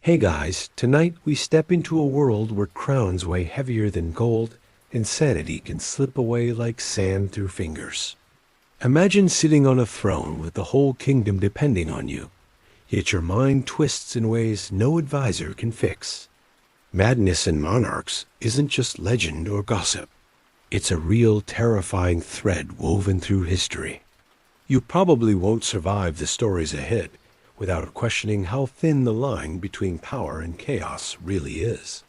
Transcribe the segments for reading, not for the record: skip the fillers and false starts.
Hey guys, tonight we step into a world where crowns weigh heavier than gold and sanity can slip away like sand through fingers. Imagine sitting on a throne with the whole kingdom depending on you, yet your mind twists in ways no advisor can fix. Madness in monarchs isn't just legend or gossip. It's a real terrifying thread woven through history. You probably won't survive the stories ahead without questioning how thin the line between power and chaos really is.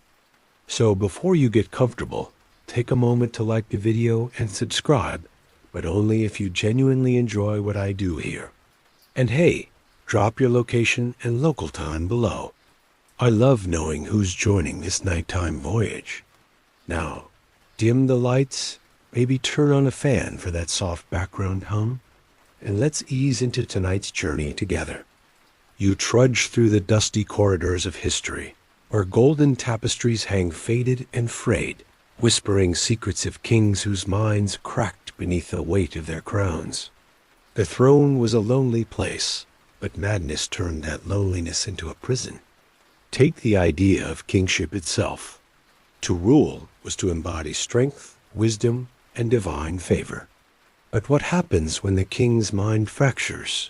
So before you get comfortable, take a moment to like the video and subscribe, but only if you genuinely enjoy what I do here. And hey, drop your location and local time below. I love knowing who's joining this nighttime voyage. Now, dim the lights, maybe turn on a fan for that soft background hum, and let's ease into tonight's journey together. You trudge through the dusty corridors of history, where golden tapestries hang faded and frayed, whispering secrets of kings whose minds cracked beneath the weight of their crowns. The throne was a lonely place, but madness turned that loneliness into a prison. Take the idea of kingship itself. To rule was to embody strength, wisdom, and divine favor. But what happens when the king's mind fractures?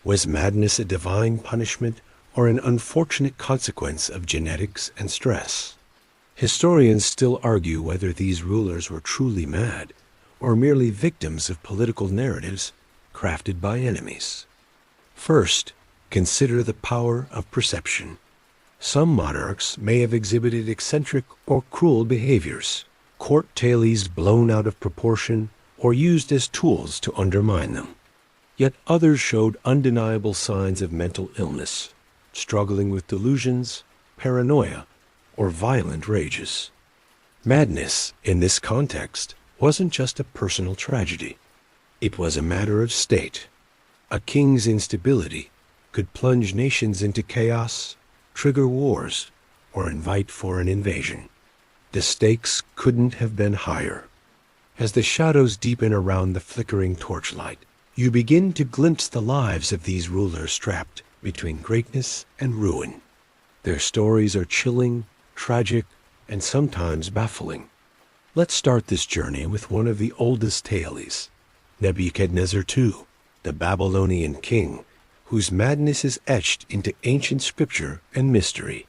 Was madness a divine punishment or an unfortunate consequence of genetics and stress? Historians still argue whether these rulers were truly mad or merely victims of political narratives crafted by enemies. First, consider the power of perception. Some monarchs may have exhibited eccentric or cruel behaviors, court tales blown out of proportion or used as tools to undermine them. Yet others showed undeniable signs of mental illness, struggling with delusions, paranoia, or violent rages. Madness, in this context, wasn't just a personal tragedy. It was a matter of state. A king's instability could plunge nations into chaos, trigger wars, or invite foreign invasion. The stakes couldn't have been higher. As the shadows deepen around the flickering torchlight, you begin to glimpse the lives of these rulers trapped between greatness and ruin. Their stories are chilling, tragic, and sometimes baffling. Let's start this journey with one of the oldest tales, Nebuchadnezzar II, the Babylonian king, whose madness is etched into ancient scripture and mystery.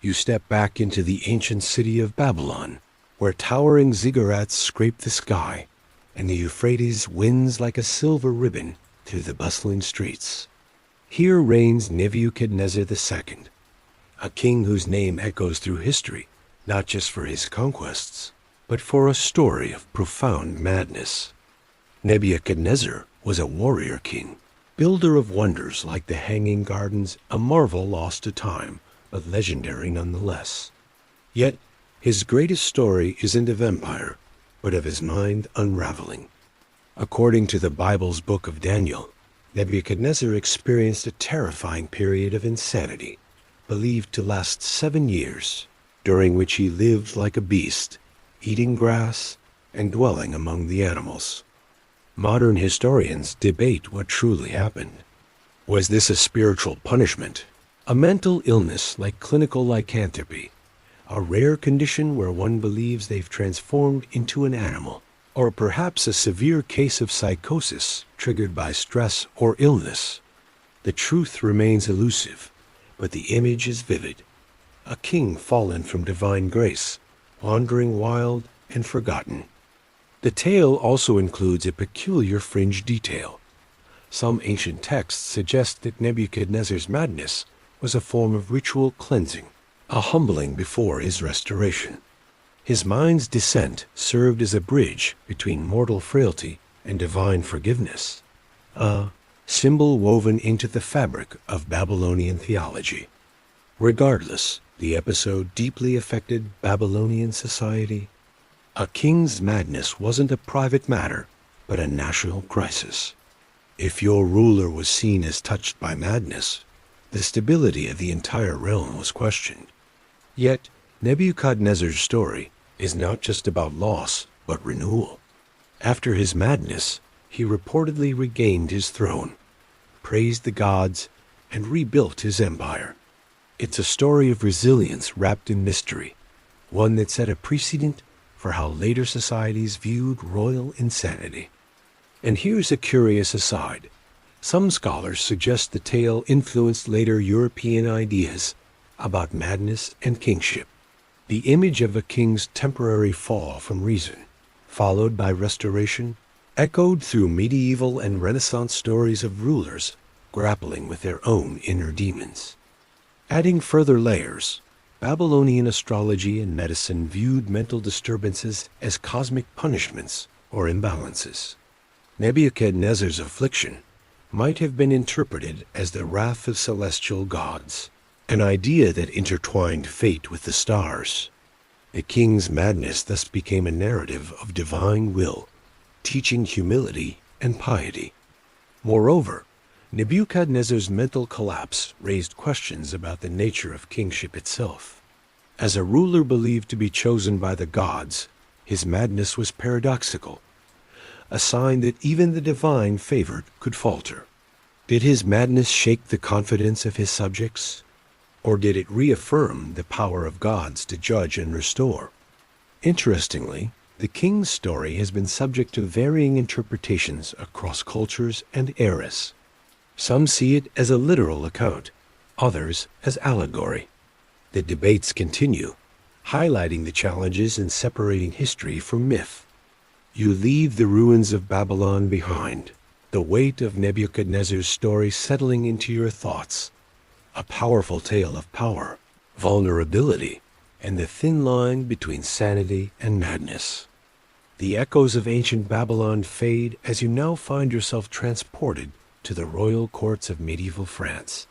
You step back into the ancient city of Babylon, where towering ziggurats scrape the sky, and the Euphrates winds like a silver ribbon through the bustling streets. Here reigns Nebuchadnezzar II, a king whose name echoes through history, not just for his conquests, but for a story of profound madness. Nebuchadnezzar was a warrior king, builder of wonders like the Hanging Gardens, a marvel lost to time, but legendary nonetheless. Yet, his greatest story isn't of empire, but of his mind unraveling. According to the Bible's book of Daniel, Nebuchadnezzar experienced a terrifying period of insanity, believed to last 7 years, during which he lived like a beast, eating grass and dwelling among the animals. Modern historians debate what truly happened. Was this a spiritual punishment, a mental illness like clinical lycanthropy, a rare condition where one believes they've transformed into an animal, or perhaps a severe case of psychosis triggered by stress or illness? The truth remains elusive, but the image is vivid. A king fallen from divine grace, wandering wild and forgotten. The tale also includes a peculiar fringe detail. Some ancient texts suggest that Nebuchadnezzar's madness was a form of ritual cleansing, a humbling before his restoration. His mind's descent served as a bridge between mortal frailty and divine forgiveness, a symbol woven into the fabric of Babylonian theology. Regardless, the episode deeply affected Babylonian society. A king's madness wasn't a private matter, but a national crisis. If your ruler was seen as touched by madness, the stability of the entire realm was questioned. Yet, Nebuchadnezzar's story is not just about loss, but renewal. After his madness, he reportedly regained his throne, praised the gods, and rebuilt his empire. It's a story of resilience wrapped in mystery, one that set a precedent for how later societies viewed royal insanity. And here's a curious aside. Some scholars suggest the tale influenced later European ideas about madness and kingship. The image of a king's temporary fall from reason, followed by restoration, echoed through medieval and Renaissance stories of rulers grappling with their own inner demons. Adding further layers, Babylonian astrology and medicine viewed mental disturbances as cosmic punishments or imbalances. Nebuchadnezzar's affliction might have been interpreted as the wrath of celestial gods, an idea that intertwined fate with the stars. The king's madness thus became a narrative of divine will, teaching humility and piety. Moreover, Nebuchadnezzar's mental collapse raised questions about the nature of kingship itself. As a ruler believed to be chosen by the gods, his madness was paradoxical, a sign that even the divine favored could falter. Did his madness shake the confidence of his subjects? Or did it reaffirm the power of gods to judge and restore? Interestingly, the king's story has been subject to varying interpretations across cultures and eras. Some see it as a literal account, others as allegory. The debates continue, highlighting the challenges in separating history from myth. You leave the ruins of Babylon behind, the weight of Nebuchadnezzar's story settling into your thoughts, a powerful tale of power, vulnerability, and the thin line between sanity and madness. The echoes of ancient Babylon fade as you now find yourself transported to the royal courts of medieval France,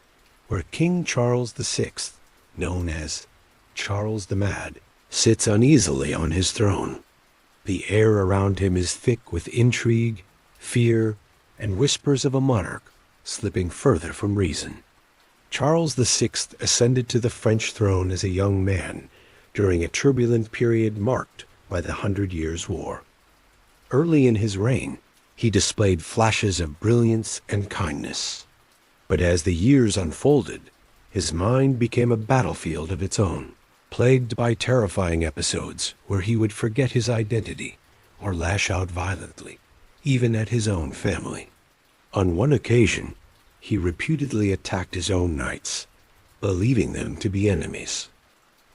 where King Charles VI, known as Charles the Mad, sits uneasily on his throne. The air around him is thick with intrigue, fear, and whispers of a monarch slipping further from reason. Charles VI ascended to the French throne as a young man during a turbulent period marked by the 100 Years' War. Early in his reign, he displayed flashes of brilliance and kindness. But as the years unfolded, his mind became a battlefield of its own, plagued by terrifying episodes where he would forget his identity or lash out violently, even at his own family. On one occasion, he reputedly attacked his own knights, believing them to be enemies.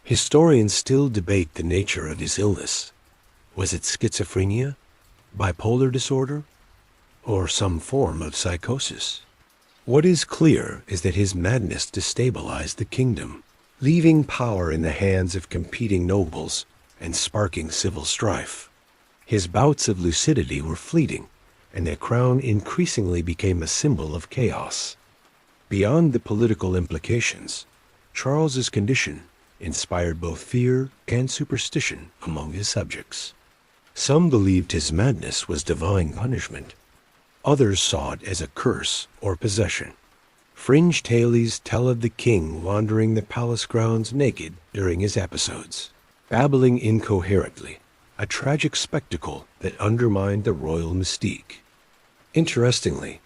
Historians still debate the nature of his illness. Was it schizophrenia, bipolar disorder, or some form of psychosis? What is clear is that his madness destabilized the kingdom, leaving power in the hands of competing nobles and sparking civil strife. His bouts of lucidity were fleeting, and the crown increasingly became a symbol of chaos. Beyond the political implications, Charles's condition inspired both fear and superstition among his subjects. Some believed his madness was divine punishment. Others saw it as a curse or possession. Fringe tales tell of the king wandering the palace grounds naked during his episodes, babbling incoherently, a tragic spectacle that undermined the royal mystique. Interestingly,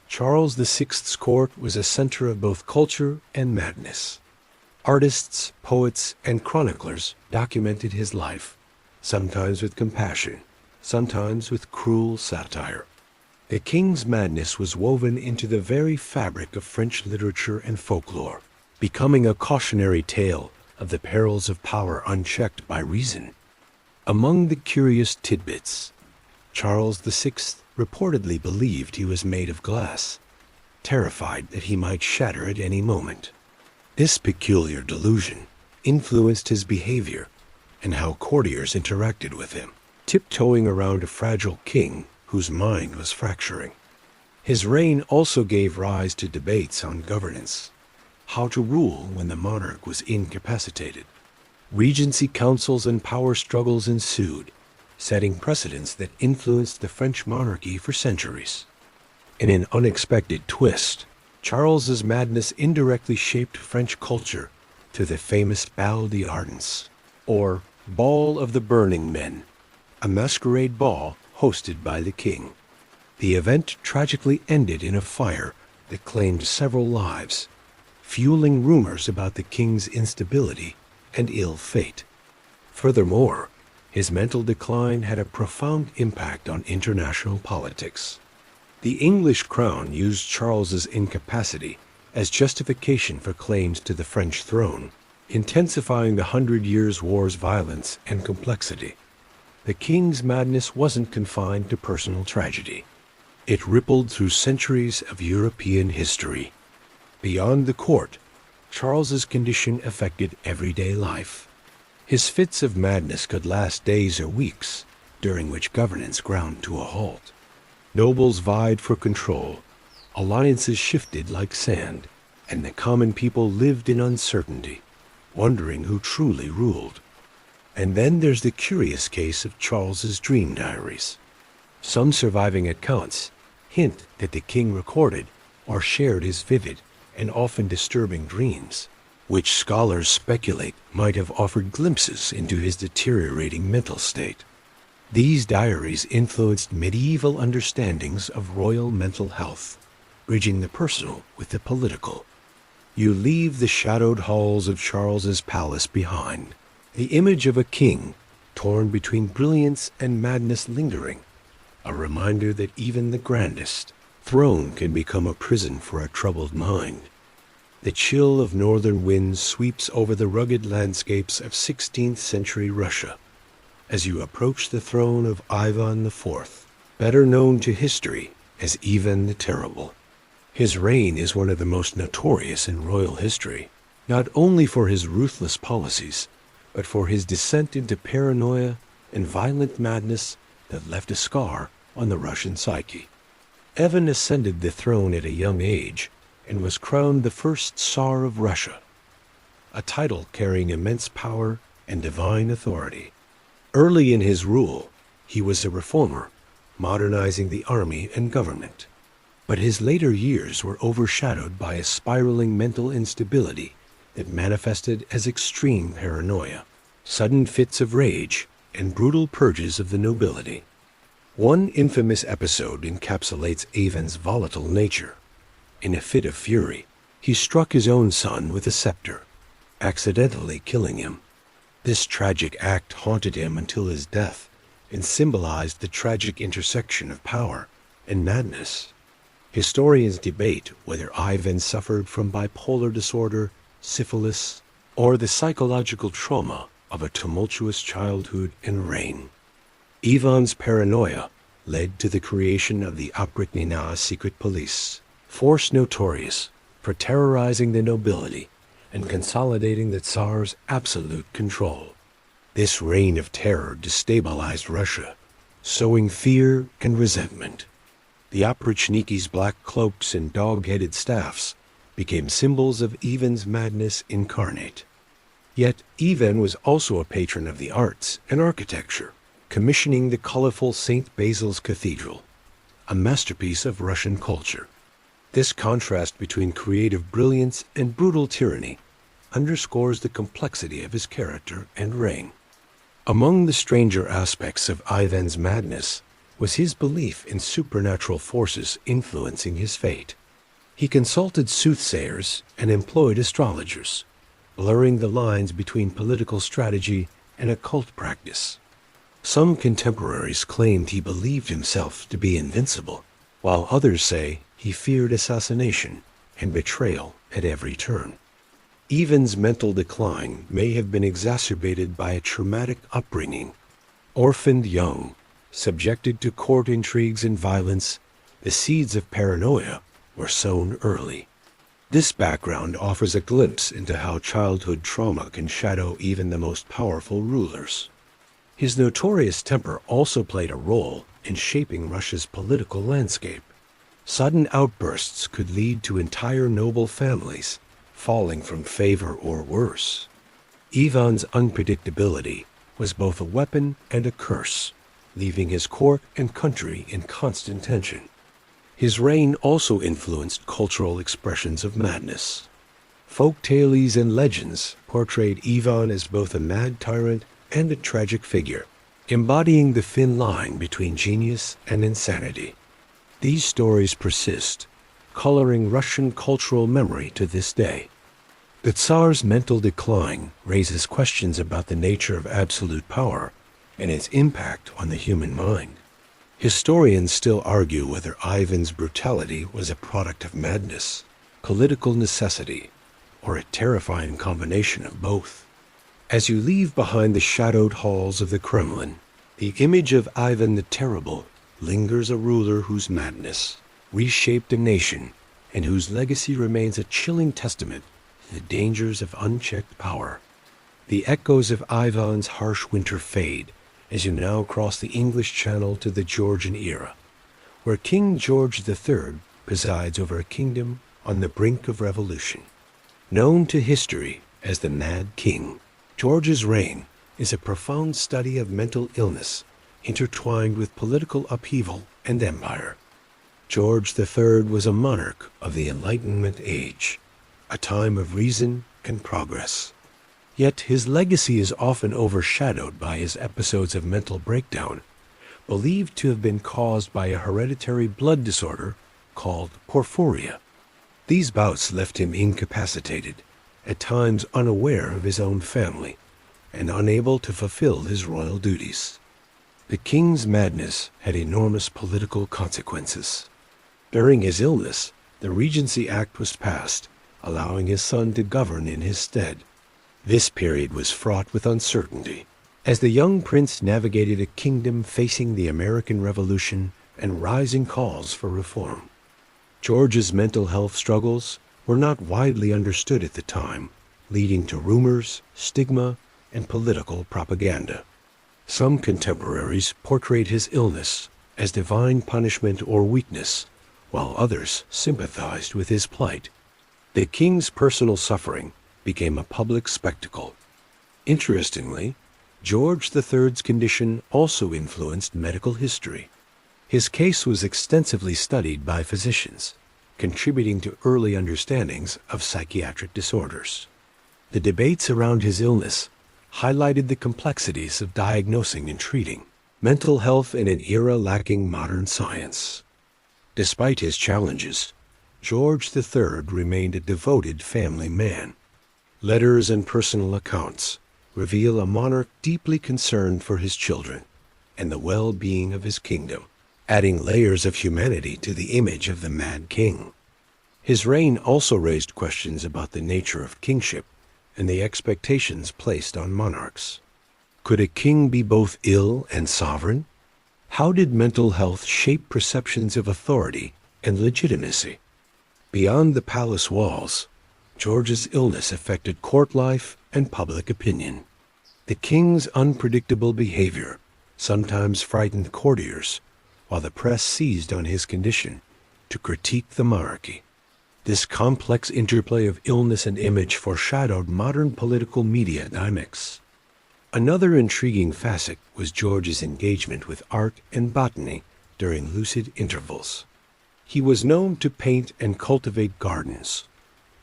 Charles VI's court was a center of both culture and madness. Artists, poets, and chroniclers documented his life, sometimes with compassion, sometimes with cruel satire. The king's madness was woven into the very fabric of French literature and folklore, becoming a cautionary tale of the perils of power unchecked by reason. Among the curious tidbits, Charles VI reportedly believed he was made of glass, terrified that he might shatter at any moment. This peculiar delusion influenced his behavior and how courtiers interacted with him, tiptoeing around a fragile king whose mind was fracturing. His reign also gave rise to debates on governance, how to rule when the monarch was incapacitated. Regency councils and power struggles ensued, setting precedents that influenced the French monarchy for centuries. In an unexpected twist, Charles's madness indirectly shaped French culture to the famous Bal d'Ardens, or Ball of the Burning Men, a masquerade ball hosted by the king. The event tragically ended in a fire that claimed several lives, fueling rumors about the king's instability and ill fate. Furthermore, his mental decline had a profound impact on international politics. The English crown used Charles's incapacity as justification for claims to the French throne, intensifying the Hundred Years' War's violence and complexity. The king's madness wasn't confined to personal tragedy. It rippled through centuries of European history. Beyond the court, Charles's condition affected everyday life. His fits of madness could last days or weeks, during which governance ground to a halt. Nobles vied for control, alliances shifted like sand, and the common people lived in uncertainty, wondering who truly ruled. And then there's the curious case of Charles's dream diaries. Some surviving accounts hint that the king recorded or shared his vivid and often disturbing dreams, which scholars speculate might have offered glimpses into his deteriorating mental state. These diaries influenced medieval understandings of royal mental health, bridging the personal with the political. You leave the shadowed halls of Charles's palace behind, the image of a king torn between brilliance and madness lingering, a reminder that even the grandest throne can become a prison for a troubled mind. The chill of northern winds sweeps over the rugged landscapes of 16th century Russia as you approach the throne of Ivan IV, better known to history as Ivan the Terrible. His reign is one of the most notorious in royal history, not only for his ruthless policies, but for his descent into paranoia and violent madness that left a scar on the Russian psyche. Ivan ascended the throne at a young age and was crowned the first Tsar of Russia, a title carrying immense power and divine authority. Early in his rule, he was a reformer, modernizing the army and government. But his later years were overshadowed by a spiraling mental instability that manifested as extreme paranoia, sudden fits of rage, and brutal purges of the nobility. One infamous episode encapsulates Ivan's volatile nature. In a fit of fury, he struck his own son with a scepter, accidentally killing him. This tragic act haunted him until his death and symbolized the tragic intersection of power and madness. Historians debate whether Ivan suffered from bipolar disorder, syphilis, or the psychological trauma of a tumultuous childhood and reign. Ivan's paranoia led to the creation of the Okrutnina secret police, force notorious for terrorizing the nobility and consolidating the Tsar's absolute control. This reign of terror destabilized Russia, sowing fear and resentment. The Oprichniki's black cloaks and dog-headed staffs became symbols of Ivan's madness incarnate. Yet Ivan was also a patron of the arts and architecture, commissioning the colorful St. Basil's Cathedral, a masterpiece of Russian culture. This contrast between creative brilliance and brutal tyranny underscores the complexity of his character and reign. Among the stranger aspects of Ivan's madness was his belief in supernatural forces influencing his fate. He consulted soothsayers and employed astrologers, blurring the lines between political strategy and occult practice. Some contemporaries claimed he believed himself to be invincible, while others say he feared assassination and betrayal at every turn. Ivan's mental decline may have been exacerbated by a traumatic upbringing. Orphaned young, subjected to court intrigues and violence, the seeds of paranoia were sown early. This background offers a glimpse into how childhood trauma can shadow even the most powerful rulers. His notorious temper also played a role in shaping Russia's political landscape. Sudden outbursts could lead to entire noble families falling from favor or worse. Ivan's unpredictability was both a weapon and a curse, leaving his court and country in constant tension. His reign also influenced cultural expressions of madness. Folk tales and legends portrayed Ivan as both a mad tyrant and a tragic figure, embodying the thin line between genius and insanity. These stories persist, coloring Russian cultural memory to this day. The Tsar's mental decline raises questions about the nature of absolute power and its impact on the human mind. Historians still argue whether Ivan's brutality was a product of madness, political necessity, or a terrifying combination of both. As you leave behind the shadowed halls of the Kremlin, the image of Ivan the Terrible lingers, a ruler whose madness reshaped a nation and whose legacy remains a chilling testament to the dangers of unchecked power. The echoes of Ivan's harsh winter fade as you now cross the English Channel to the Georgian era, where King George III presides over a kingdom on the brink of revolution. Known to history as the Mad King, George's reign is a profound study of mental illness intertwined with political upheaval and empire. George III was a monarch of the Enlightenment age, a time of reason and progress. Yet his legacy is often overshadowed by his episodes of mental breakdown, believed to have been caused by a hereditary blood disorder called porphyria. These bouts left him incapacitated, at times unaware of his own family, and unable to fulfill his royal duties. The king's madness had enormous political consequences. During his illness, the Regency Act was passed, allowing his son to govern in his stead. This period was fraught with uncertainty, as the young prince navigated a kingdom facing the American Revolution and rising calls for reform. George's mental health struggles were not widely understood at the time, leading to rumors, stigma, and political propaganda. Some contemporaries portrayed his illness as divine punishment or weakness, while others sympathized with his plight. The king's personal suffering became a public spectacle. Interestingly, George III's condition also influenced medical history. His case was extensively studied by physicians, contributing to early understandings of psychiatric disorders. The debates around his illness highlighted the complexities of diagnosing and treating mental health in an era lacking modern science. Despite his challenges, George III remained a devoted family man. Letters and personal accounts reveal a monarch deeply concerned for his children and the well-being of his kingdom, adding layers of humanity to the image of the Mad King. His reign also raised questions about the nature of kingship and the expectations placed on monarchs. Could a king be both ill and sovereign? How did mental health shape perceptions of authority and legitimacy? Beyond the palace walls, George's illness affected court life and public opinion. The king's unpredictable behavior sometimes frightened courtiers, while the press seized on his condition to critique the monarchy. This complex interplay of illness and image foreshadowed modern political media dynamics. Another intriguing facet was George's engagement with art and botany during lucid intervals. He was known to paint and cultivate gardens,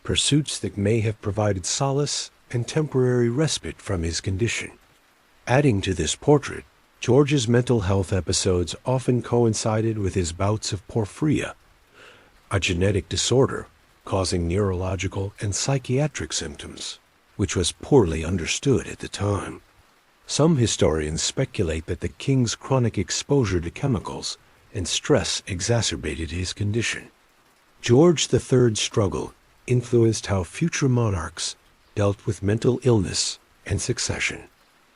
pursuits that may have provided solace and temporary respite from his condition. Adding to this portrait, George's mental health episodes often coincided with his bouts of porphyria, a genetic disorder causing neurological and psychiatric symptoms, which was poorly understood at the time. Some historians speculate that the king's chronic exposure to chemicals and stress exacerbated his condition. George III's struggle influenced how future monarchs dealt with mental illness and succession.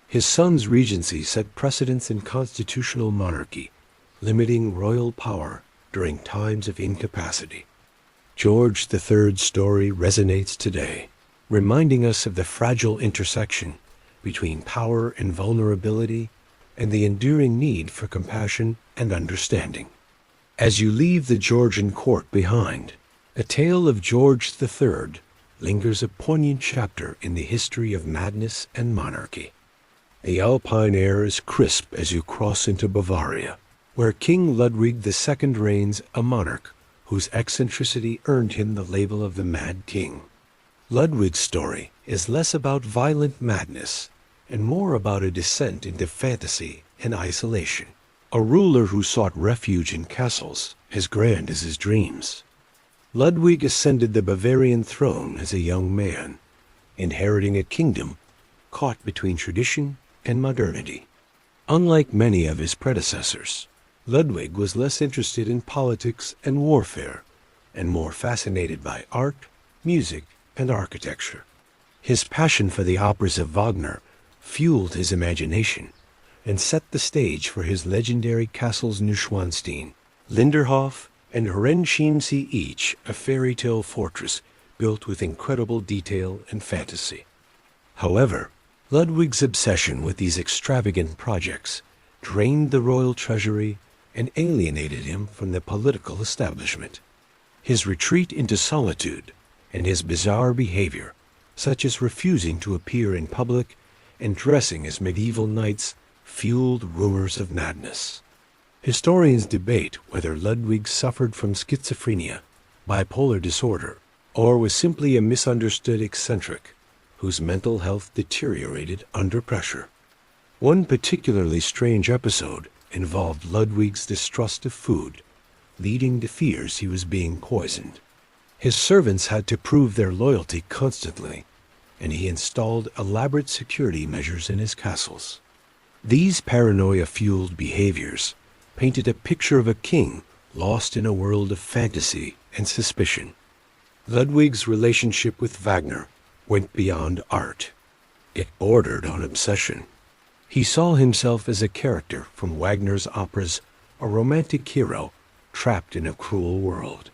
His son's regency set precedents in constitutional monarchy, limiting royal power during times of incapacity. George III's story resonates today, reminding us of the fragile intersection between power and vulnerability and the enduring need for compassion and understanding. As you leave the Georgian court behind, a tale of George III lingers, a poignant chapter in the history of madness and monarchy. The alpine air is crisp as you cross into Bavaria, where King Ludwig II reigns, a monarch whose eccentricity earned him the label of the Mad King. Ludwig's story is less about violent madness and more about a descent into fantasy and isolation, a ruler who sought refuge in castles as grand as his dreams. Ludwig ascended the Bavarian throne as a young man, inheriting a kingdom caught between tradition and modernity. Unlike many of his predecessors, Ludwig was less interested in politics and warfare, and more fascinated by art, music, and architecture. His passion for the operas of Wagner fueled his imagination and set the stage for his legendary castles Neuschwanstein, Linderhof, and Herrenchiemsee, each a fairy tale fortress built with incredible detail and fantasy. However, Ludwig's obsession with these extravagant projects drained the royal treasury and alienated him from the political establishment. His retreat into solitude and his bizarre behavior, such as refusing to appear in public and dressing as medieval knights, fueled rumors of madness. Historians debate whether Ludwig suffered from schizophrenia, bipolar disorder, or was simply a misunderstood eccentric whose mental health deteriorated under pressure. One particularly strange episode involved Ludwig's distrust of food, leading to fears he was being poisoned. His servants had to prove their loyalty constantly, and he installed elaborate security measures in his castles. These paranoia-fueled behaviors painted a picture of a king lost in a world of fantasy and suspicion. Ludwig's relationship with Wagner went beyond art. It bordered on obsession. He saw himself as a character from Wagner's operas, a romantic hero trapped in a cruel world.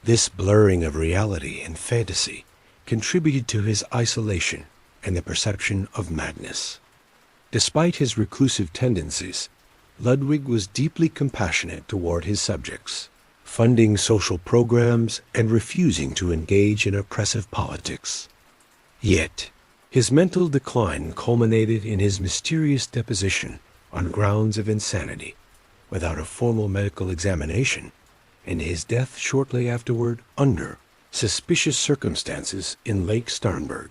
This blurring of reality and fantasy contributed to his isolation and the perception of madness. Despite his reclusive tendencies, Ludwig was deeply compassionate toward his subjects, funding social programs and refusing to engage in oppressive politics. Yet, his mental decline culminated in his mysterious deposition on grounds of insanity, without a formal medical examination, and his death shortly afterward under suspicious circumstances in Lake Starnberg.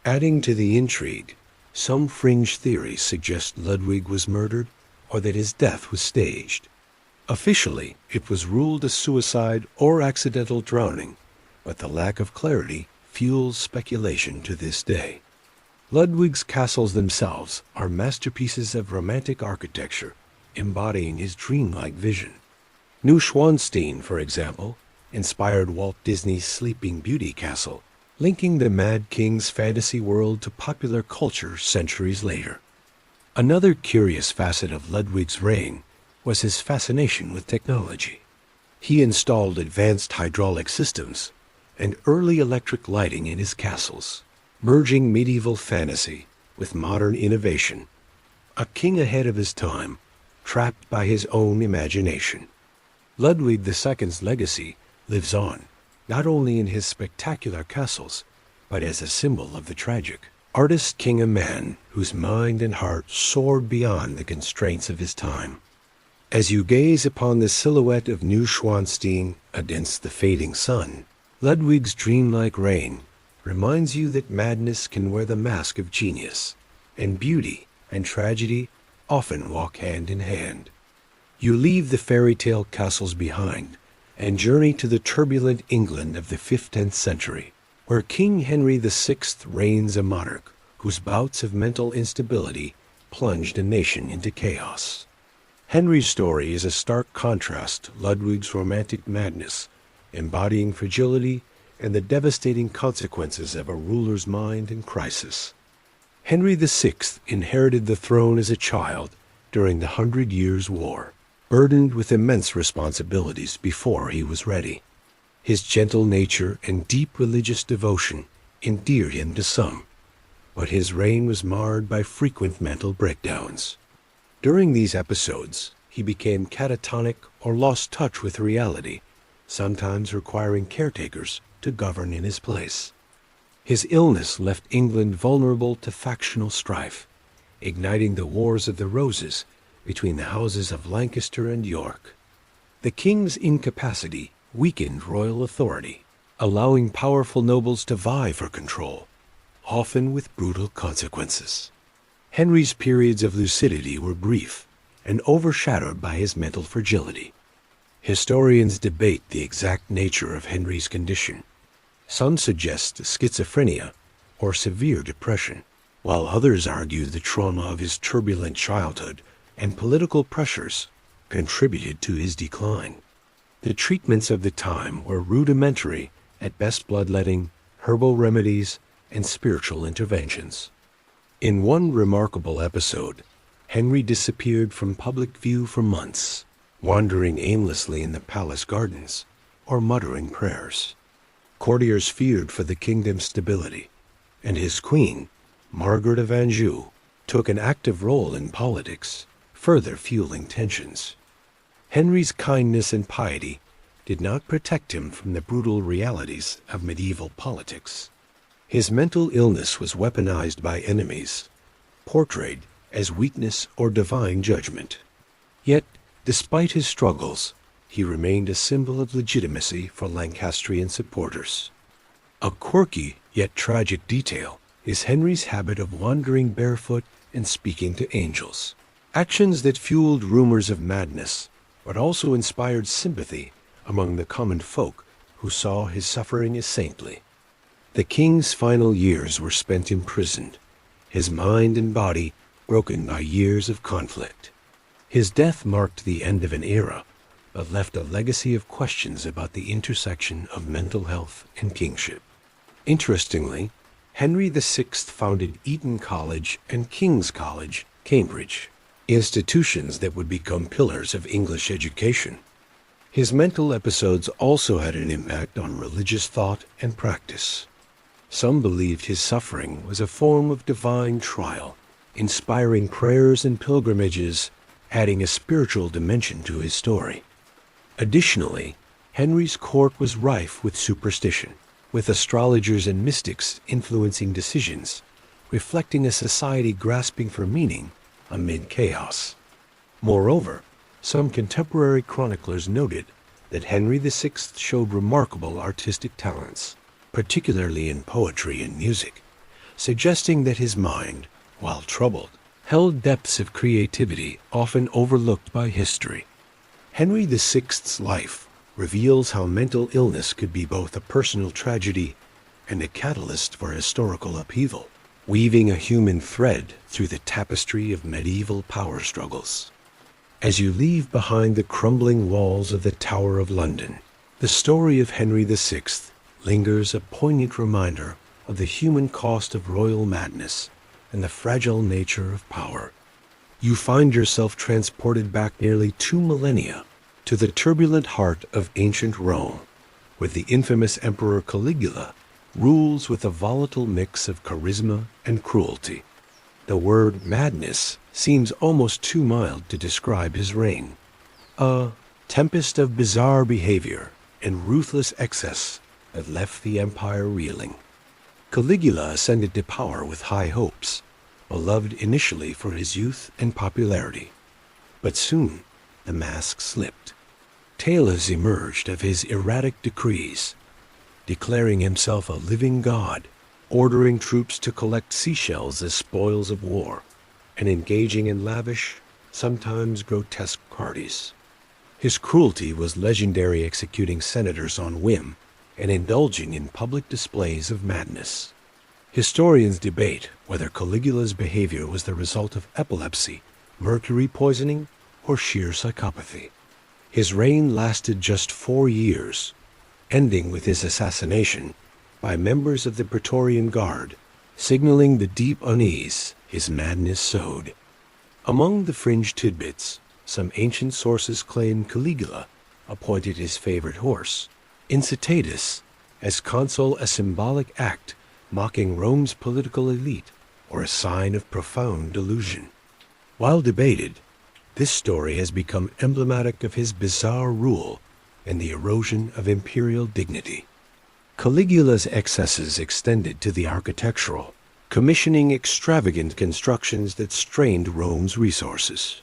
Adding to the intrigue, some fringe theories suggest Ludwig was murdered or that his death was staged. Officially, it was ruled a suicide or accidental drowning, but the lack of clarity fuels speculation to this day. Ludwig's castles themselves are masterpieces of romantic architecture, embodying his dreamlike vision. Neuschwanstein, for example, inspired Walt Disney's Sleeping Beauty castle, linking the Mad King's fantasy world to popular culture centuries later. Another curious facet of Ludwig's reign was his fascination with technology. He installed advanced hydraulic systems and early electric lighting in his castles, merging medieval fantasy with modern innovation. A king ahead of his time, trapped by his own imagination. Ludwig II's legacy lives on, not only in his spectacular castles, but as a symbol of the tragic. Artist king, a man whose mind and heart soared beyond the constraints of his time. As you gaze upon the silhouette of Neuschwanstein against the fading sun, Ludwig's dreamlike reign reminds you that madness can wear the mask of genius, and beauty and tragedy often walk hand in hand. You leave the fairy tale castles behind and journey to the turbulent England of the 15th century, where King Henry VI reigns a monarch whose bouts of mental instability plunged a nation into chaos. Henry's story is a stark contrast to Ludwig's romantic madness, embodying fragility and the devastating consequences of a ruler's mind in crisis. Henry VI inherited the throne as a child during the 100 Years' War, burdened with immense responsibilities before he was ready. His gentle nature and deep religious devotion endeared him to some, but his reign was marred by frequent mental breakdowns. During these episodes, he became catatonic or lost touch with reality, sometimes requiring caretakers to govern in his place. His illness left England vulnerable to factional strife, igniting the Wars of the Roses between the houses of Lancaster and York. The king's incapacity weakened royal authority, allowing powerful nobles to vie for control, often with brutal consequences. Henry's periods of lucidity were brief and overshadowed by his mental fragility. Historians debate the exact nature of Henry's condition. Some suggest schizophrenia or severe depression, while others argue the trauma of his turbulent childhood and political pressures contributed to his decline. The treatments of the time were rudimentary, at best bloodletting, herbal remedies, and spiritual interventions. In one remarkable episode, Henry disappeared from public view for months, wandering aimlessly in the palace gardens or muttering prayers. Courtiers feared for the kingdom's stability, and his queen, Margaret of Anjou, took an active role in politics, further fueling tensions. Henry's kindness and piety did not protect him from the brutal realities of medieval politics. His mental illness was weaponized by enemies, portrayed as weakness or divine judgment. Yet, despite his struggles, he remained a symbol of legitimacy for Lancastrian supporters. A quirky yet tragic detail is Henry's habit of wandering barefoot and speaking to angels, actions that fueled rumors of madness, but also inspired sympathy among the common folk who saw his suffering as saintly. The king's final years were spent imprisoned, his mind and body broken by years of conflict. His death marked the end of an era, but left a legacy of questions about the intersection of mental health and kingship. Interestingly, Henry VI founded Eton College and King's College, Cambridge, institutions that would become pillars of English education. His mental episodes also had an impact on religious thought and practice. Some believed his suffering was a form of divine trial, inspiring prayers and pilgrimages, adding a spiritual dimension to his story. Additionally, Henry's court was rife with superstition, with astrologers and mystics influencing decisions, reflecting a society grasping for meaning amid chaos. Moreover, some contemporary chroniclers noted that Henry VI showed remarkable artistic talents, particularly in poetry and music, suggesting that his mind, while troubled, held depths of creativity often overlooked by history. Henry VI's life reveals how mental illness could be both a personal tragedy and a catalyst for historical upheaval, weaving a human thread through the tapestry of medieval power struggles. As you leave behind the crumbling walls of the Tower of London, the story of Henry VI lingers, a poignant reminder of the human cost of royal madness and the fragile nature of power. You find yourself transported back nearly 2 millennia to the turbulent heart of ancient Rome, where the infamous Emperor Caligula rules with a volatile mix of charisma and cruelty. The word madness seems almost too mild to describe his reign. A tempest of bizarre behavior and ruthless excess that left the empire reeling. Caligula ascended to power with high hopes, beloved initially for his youth and popularity. But soon the mask slipped. Tales emerged of his erratic decrees, declaring himself a living god, ordering troops to collect seashells as spoils of war, and engaging in lavish, sometimes grotesque parties. His cruelty was legendary, executing senators on whim and indulging in public displays of madness. Historians debate whether Caligula's behavior was the result of epilepsy, mercury poisoning, or sheer psychopathy. His reign lasted just 4 years, ending with his assassination by members of the Praetorian Guard, signaling the deep unease his madness sowed. Among the fringe tidbits, some ancient sources claim Caligula appointed his favorite horse, Incitatus, as consul, a symbolic act mocking Rome's political elite or a sign of profound delusion. While debated, this story has become emblematic of his bizarre rule and the erosion of imperial dignity. Caligula's excesses extended to the architectural, commissioning extravagant constructions that strained Rome's resources.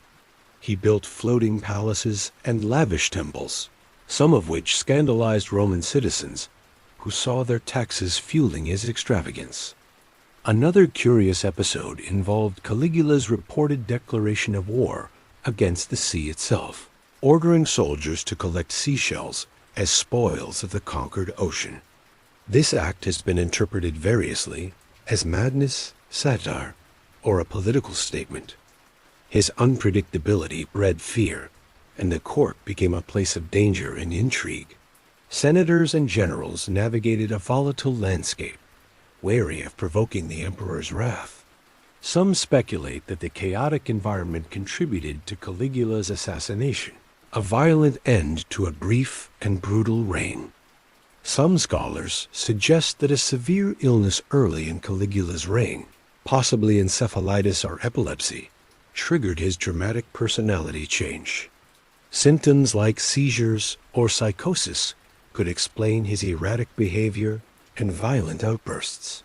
He built floating palaces and lavish temples, some of which scandalized Roman citizens who saw their taxes fueling his extravagance. Another curious episode involved Caligula's reported declaration of war against the sea itself, ordering soldiers to collect seashells as spoils of the conquered ocean. This act has been interpreted variously, as madness, satire, or a political statement. His unpredictability bred fear, and the court became a place of danger and intrigue. Senators and generals navigated a volatile landscape, wary of provoking the emperor's wrath. Some speculate that the chaotic environment contributed to Caligula's assassination, a violent end to a brief and brutal reign. Some scholars suggest that a severe illness early in Caligula's reign, possibly encephalitis or epilepsy, triggered his dramatic personality change. Symptoms like seizures or psychosis could explain his erratic behavior and violent outbursts.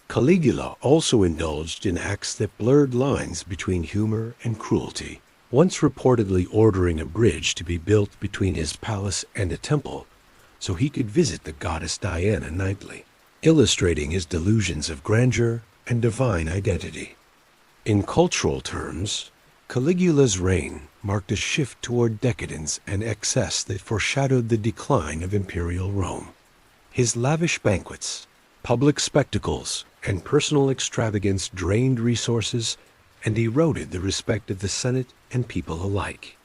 Caligula also indulged in acts that blurred lines between humor and cruelty, once reportedly ordering a bridge to be built between his palace and a temple so he could visit the goddess Diana nightly, illustrating his delusions of grandeur and divine identity. In cultural terms, Caligula's reign marked a shift toward decadence and excess that foreshadowed the decline of imperial Rome. His lavish banquets, public spectacles, and personal extravagance drained resources and eroded the respect of the Senate and people alike.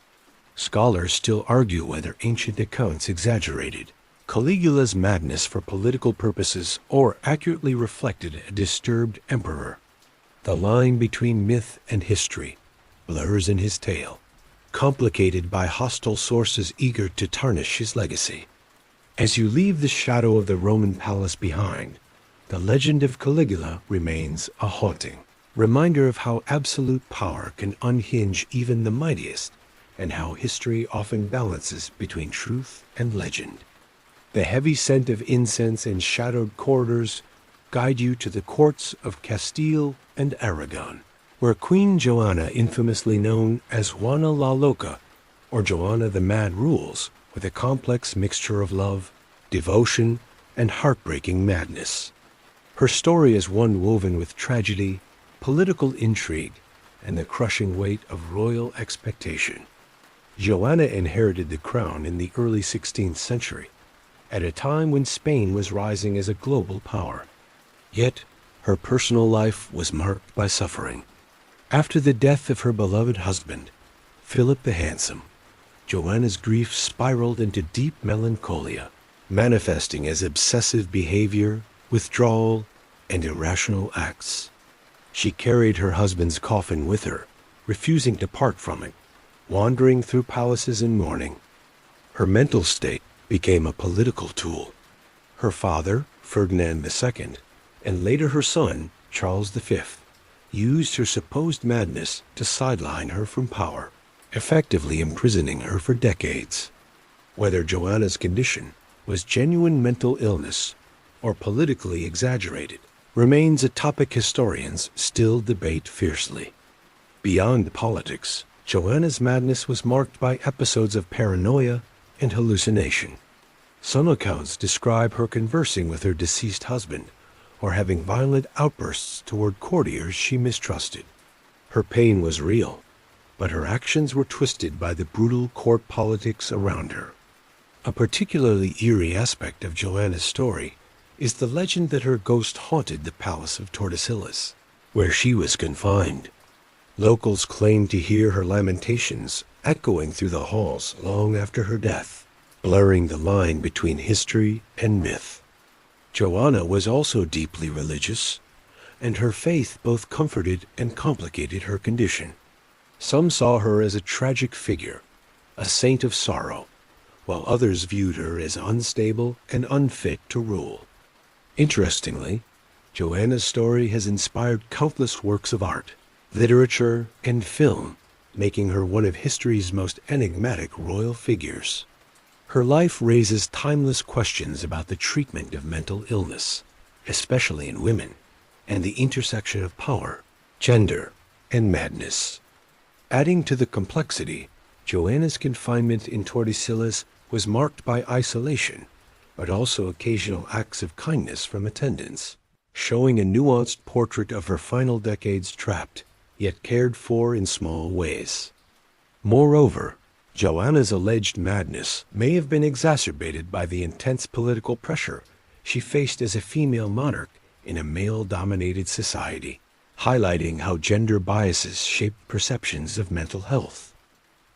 Scholars still argue whether ancient accounts exaggerated Caligula's madness for political purposes or accurately reflected a disturbed emperor. The line between myth and history blurs in his tale, complicated by hostile sources eager to tarnish his legacy. As you leave the shadow of the Roman palace behind, the legend of Caligula remains a haunting reminder of how absolute power can unhinge even the mightiest, and how history often balances between truth and legend. The heavy scent of incense in shadowed corridors guide you to the courts of Castile and Aragon, where Queen Joanna, infamously known as Juana la Loca, or Joanna the Mad, rules with a complex mixture of love, devotion, and heartbreaking madness. Her story is one woven with tragedy, political intrigue, and the crushing weight of royal expectation. Joanna inherited the crown in the early 16th century, at a time when Spain was rising as a global power. Yet, her personal life was marked by suffering. After the death of her beloved husband, Philip the Handsome, Joanna's grief spiraled into deep melancholia, manifesting as obsessive behavior, withdrawal, and irrational acts. She carried her husband's coffin with her, refusing to part from it, wandering through palaces in mourning. Her mental state became a political tool. Her father, Ferdinand II, and later her son, Charles V, used her supposed madness to sideline her from power, effectively imprisoning her for decades. Whether Joanna's condition was genuine mental illness or politically exaggerated remains a topic historians still debate fiercely. Beyond politics, Joanna's madness was marked by episodes of paranoia and hallucination. Some accounts describe her conversing with her deceased husband or having violent outbursts toward courtiers she mistrusted. Her pain was real, but her actions were twisted by the brutal court politics around her. A particularly eerie aspect of Joanna's story is the legend that her ghost haunted the palace of Tordesillas, where she was confined. Locals claim to hear her lamentations echoing through the halls long after her death, blurring the line between history and myth. Joanna was also deeply religious, and her faith both comforted and complicated her condition. Some saw her as a tragic figure, a saint of sorrow, while others viewed her as unstable and unfit to rule. Interestingly, Joanna's story has inspired countless works of art, literature, and film, making her one of history's most enigmatic royal figures. Her life raises timeless questions about the treatment of mental illness, especially in women, and the intersection of power, gender, and madness. Adding to the complexity, Joanna's confinement in Tordesillas was marked by isolation, but also occasional acts of kindness from attendants, showing a nuanced portrait of her final decades trapped, yet cared for in small ways. Moreover, Joanna's alleged madness may have been exacerbated by the intense political pressure she faced as a female monarch in a male-dominated society, highlighting how gender biases shape perceptions of mental health.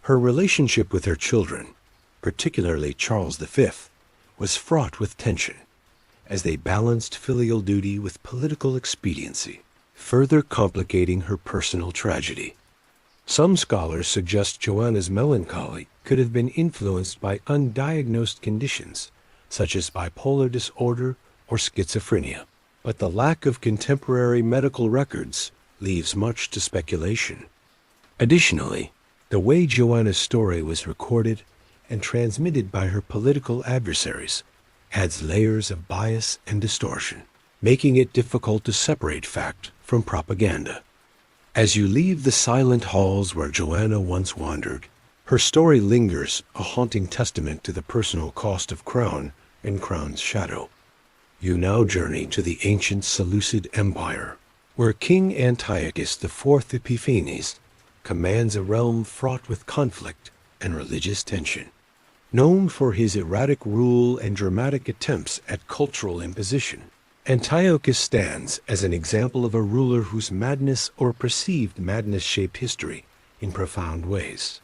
Her relationship with her children, particularly Charles V, was fraught with tension, as they balanced filial duty with political expediency, further complicating her personal tragedy. Some scholars suggest Joanna's melancholy could have been influenced by undiagnosed conditions, such as bipolar disorder or schizophrenia, but the lack of contemporary medical records leaves much to speculation. Additionally, the way Joanna's story was recorded and transmitted by her political adversaries adds layers of bias and distortion, making it difficult to separate fact from propaganda. As you leave the silent halls where Joanna once wandered, her story lingers, a haunting testament to the personal cost of crown and crown's shadow. You now journey to the ancient Seleucid Empire, where King Antiochus IV Epiphanes commands a realm fraught with conflict and religious tension. Known for his erratic rule and dramatic attempts at cultural imposition, Antiochus stands as an example of a ruler whose madness or perceived madness shaped history in profound ways.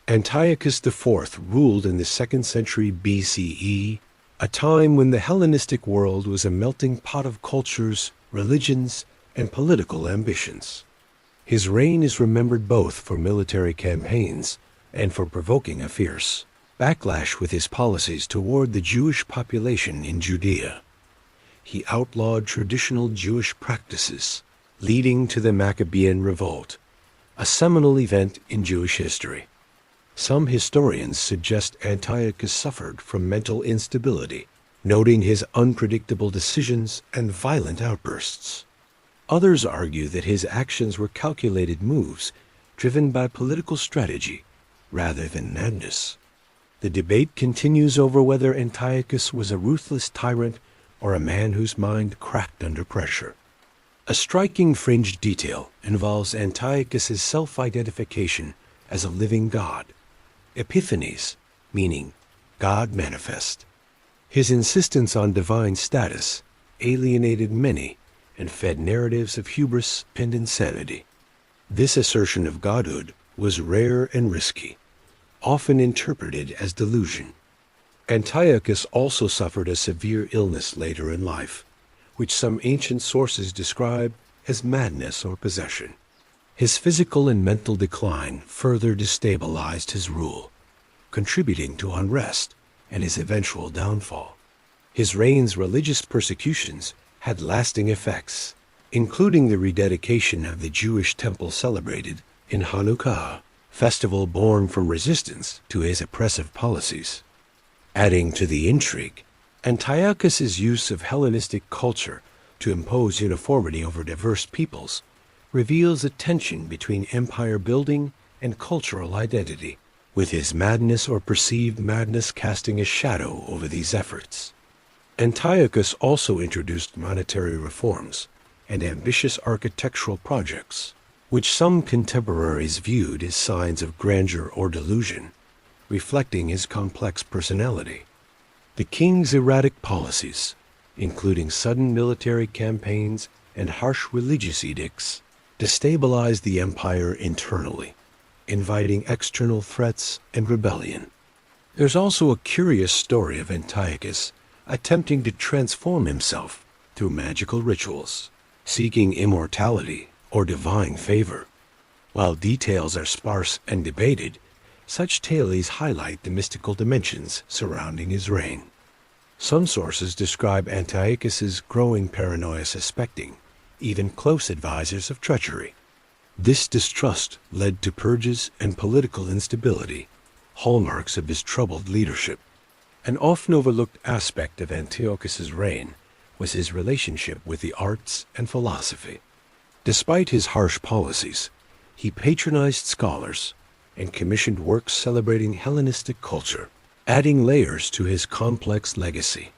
Antiochus IV ruled in the 2nd century BCE, a time when the Hellenistic world was a melting pot of cultures, religions, and political ambitions. His reign is remembered both for military campaigns and for provoking a fierce backlash with his policies toward the Jewish population in Judea. He outlawed traditional Jewish practices, leading to the Maccabean Revolt, a seminal event in Jewish history. Some historians suggest Antiochus suffered from mental instability, noting his unpredictable decisions and violent outbursts. Others argue that his actions were calculated moves driven by political strategy rather than madness. The debate continues over whether Antiochus was a ruthless tyrant or a man whose mind cracked under pressure. A striking fringe detail involves Antiochus's self-identification as a living god, Epiphanes, meaning God manifest. His insistence on divine status alienated many and fed narratives of hubris and insanity. This assertion of godhood was rare and risky, often interpreted as delusion. Antiochus also suffered a severe illness later in life, which some ancient sources describe as madness or possession. His physical and mental decline further destabilized his rule, contributing to unrest and his eventual downfall. His reign's religious persecutions had lasting effects, including the rededication of the Jewish temple celebrated in Hanukkah, festival born from resistance to his oppressive policies. Adding to the intrigue, Antiochus's use of Hellenistic culture to impose uniformity over diverse peoples reveals a tension between empire building and cultural identity, with his madness or perceived madness casting a shadow over these efforts. Antiochus also introduced monetary reforms and ambitious architectural projects, which some contemporaries viewed as signs of grandeur or delusion, reflecting his complex personality. The king's erratic policies, including sudden military campaigns and harsh religious edicts, destabilized the empire internally, inviting external threats and rebellion. There's also a curious story of Antiochus attempting to transform himself through magical rituals, seeking immortality or divine favor. While details are sparse and debated, such tales highlight the mystical dimensions surrounding his reign. Some sources describe Antiochus's growing paranoia, suspecting even close advisors of treachery. This distrust led to purges and political instability, hallmarks of his troubled leadership. An often overlooked aspect of Antiochus's reign was his relationship with the arts and philosophy. Despite his harsh policies, he patronized scholars and commissioned works celebrating Hellenistic culture, adding layers to his complex legacy.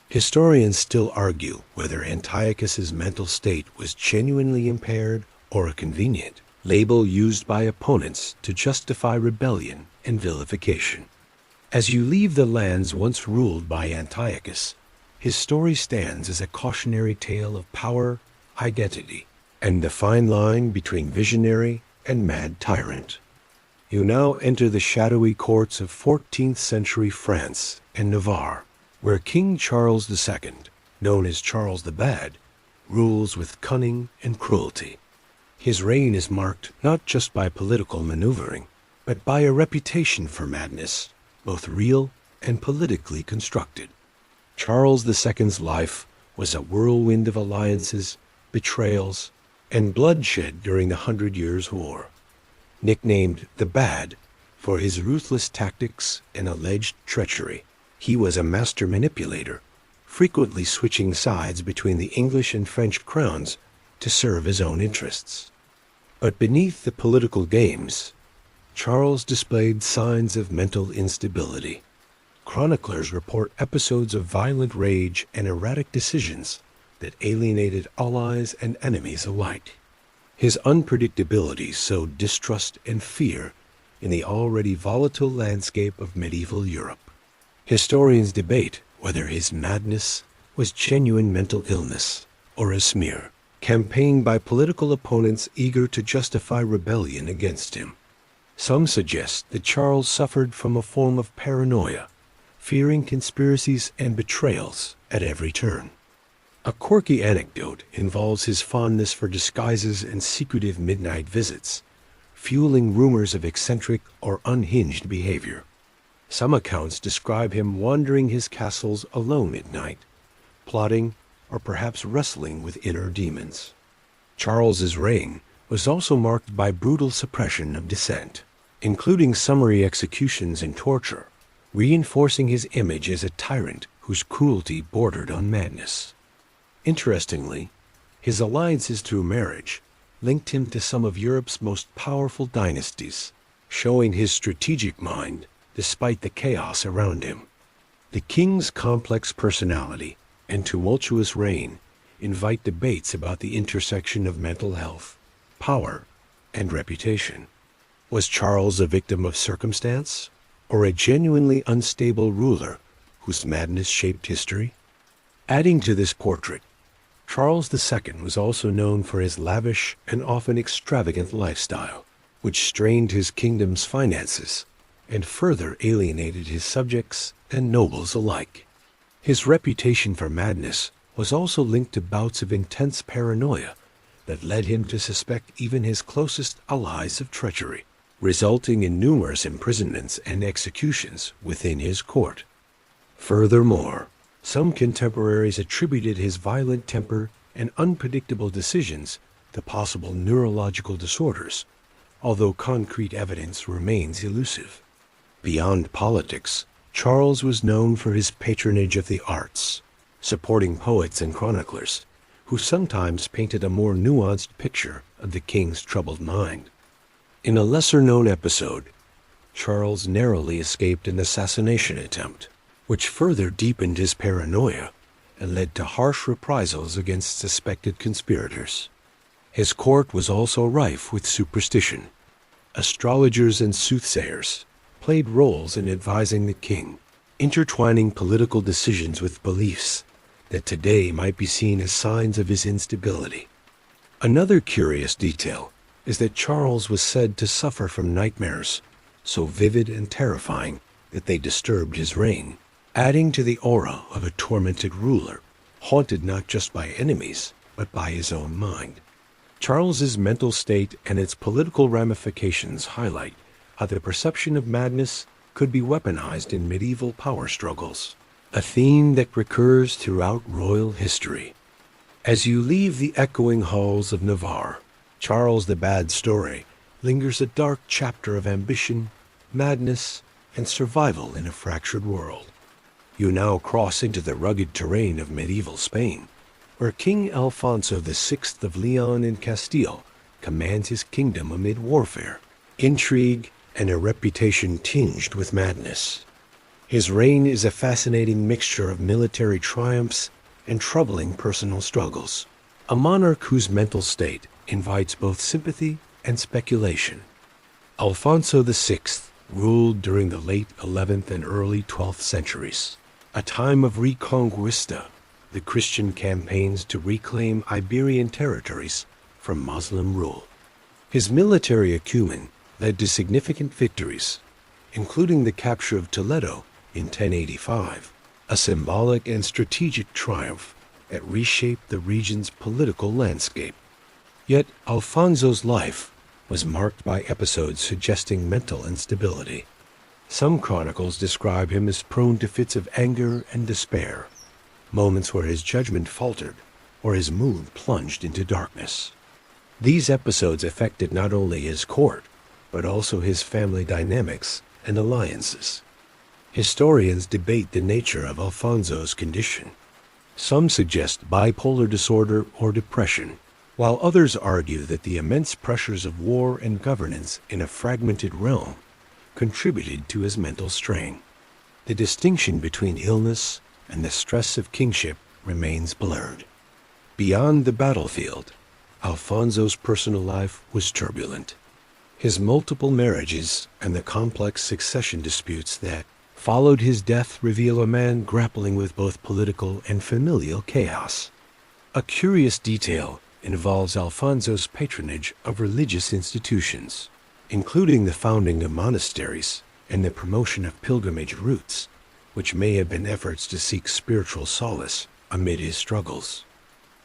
Historians still argue whether Antiochus's mental state was genuinely impaired or a convenient label used by opponents to justify rebellion and vilification. As you leave the lands once ruled by Antiochus, His story stands as a cautionary tale of power, identity, and the fine line between visionary and mad tyrant. You now enter the shadowy courts of 14th century France and Navarre, where King Charles II, known as Charles the Bad, rules with cunning and cruelty. His reign is marked not just by political maneuvering, but by a reputation for madness, both real and politically constructed. Charles II's life was a whirlwind of alliances, betrayals, and bloodshed during the Hundred Years' War. Nicknamed the Bad for his ruthless tactics and alleged treachery, he was a master manipulator, frequently switching sides between the English and French crowns to serve his own interests. But beneath the political games, Charles displayed signs of mental instability. Chroniclers report episodes of violent rage and erratic decisions that alienated allies and enemies alike. His unpredictability sowed distrust and fear in the already volatile landscape of medieval Europe. Historians debate whether his madness was genuine mental illness or a smear, campaigned by political opponents eager to justify rebellion against him. Some suggest that Charles suffered from a form of paranoia, fearing conspiracies and betrayals at every turn. A quirky anecdote involves his fondness for disguises and secretive midnight visits, fueling rumors of eccentric or unhinged behavior. Some accounts describe him wandering his castles alone at night, plotting or perhaps wrestling with inner demons. Charles's reign was also marked by brutal suppression of dissent, including summary executions and torture, reinforcing his image as a tyrant whose cruelty bordered on madness. Interestingly, his alliances through marriage linked him to some of Europe's most powerful dynasties, showing his strategic mind despite the chaos around him. The king's complex personality and tumultuous reign invite debates about the intersection of mental health, power, and reputation. Was Charles a victim of circumstance, or a genuinely unstable ruler whose madness shaped history? Adding to this portrait, Charles II was also known for his lavish and often extravagant lifestyle, which strained his kingdom's finances and further alienated his subjects and nobles alike. His reputation for madness was also linked to bouts of intense paranoia that led him to suspect even his closest allies of treachery, resulting in numerous imprisonments and executions within his court. Furthermore, some contemporaries attributed his violent temper and unpredictable decisions to possible neurological disorders, although concrete evidence remains elusive. Beyond politics, Charles was known for his patronage of the arts, supporting poets and chroniclers, who sometimes painted a more nuanced picture of the king's troubled mind. In a lesser-known episode, Charles narrowly escaped an assassination attempt, which further deepened his paranoia and led to harsh reprisals against suspected conspirators. His court was also rife with superstition. Astrologers and soothsayers played roles in advising the king, intertwining political decisions with beliefs that today might be seen as signs of his instability. Another curious detail is that Charles was said to suffer from nightmares, so vivid and terrifying that they disturbed his reign, adding to the aura of a tormented ruler, haunted not just by enemies, but by his own mind. Charles's mental state and its political ramifications highlight how the perception of madness could be weaponized in medieval power struggles, a theme that recurs throughout royal history. As you leave the echoing halls of Navarre, Charles the Bad's story lingers a dark chapter of ambition, madness, and survival in a fractured world. You now cross into the rugged terrain of medieval Spain, where King Alfonso VI of Leon and Castile commands his kingdom amid warfare, intrigue, and a reputation tinged with madness. His reign is a fascinating mixture of military triumphs and troubling personal struggles, a monarch whose mental state invites both sympathy and speculation. Alfonso VI ruled during the late 11th and early 12th centuries, a time of reconquista the Christian campaigns to reclaim Iberian territories from Muslim rule. His military acumen led to significant victories, including the capture of Toledo in 1085, a symbolic and strategic triumph that reshaped the region's political landscape. Yet Alfonso's life was marked by episodes suggesting mental instability. Some chronicles describe him as prone to fits of anger and despair, moments where his judgment faltered or his mood plunged into darkness. These episodes affected not only his court, but also his family dynamics and alliances. Historians debate the nature of Alfonso's condition. Some suggest bipolar disorder or depression, while others argue that the immense pressures of war and governance in a fragmented realm contributed to his mental strain. The distinction between illness and the stress of kingship remains blurred. Beyond the battlefield, Alfonso's personal life was turbulent. His multiple marriages and the complex succession disputes that followed his death reveal a man grappling with both political and familial chaos. A curious detail involves Alfonso's patronage of religious institutions, including the founding of monasteries and the promotion of pilgrimage routes, which may have been efforts to seek spiritual solace amid his struggles.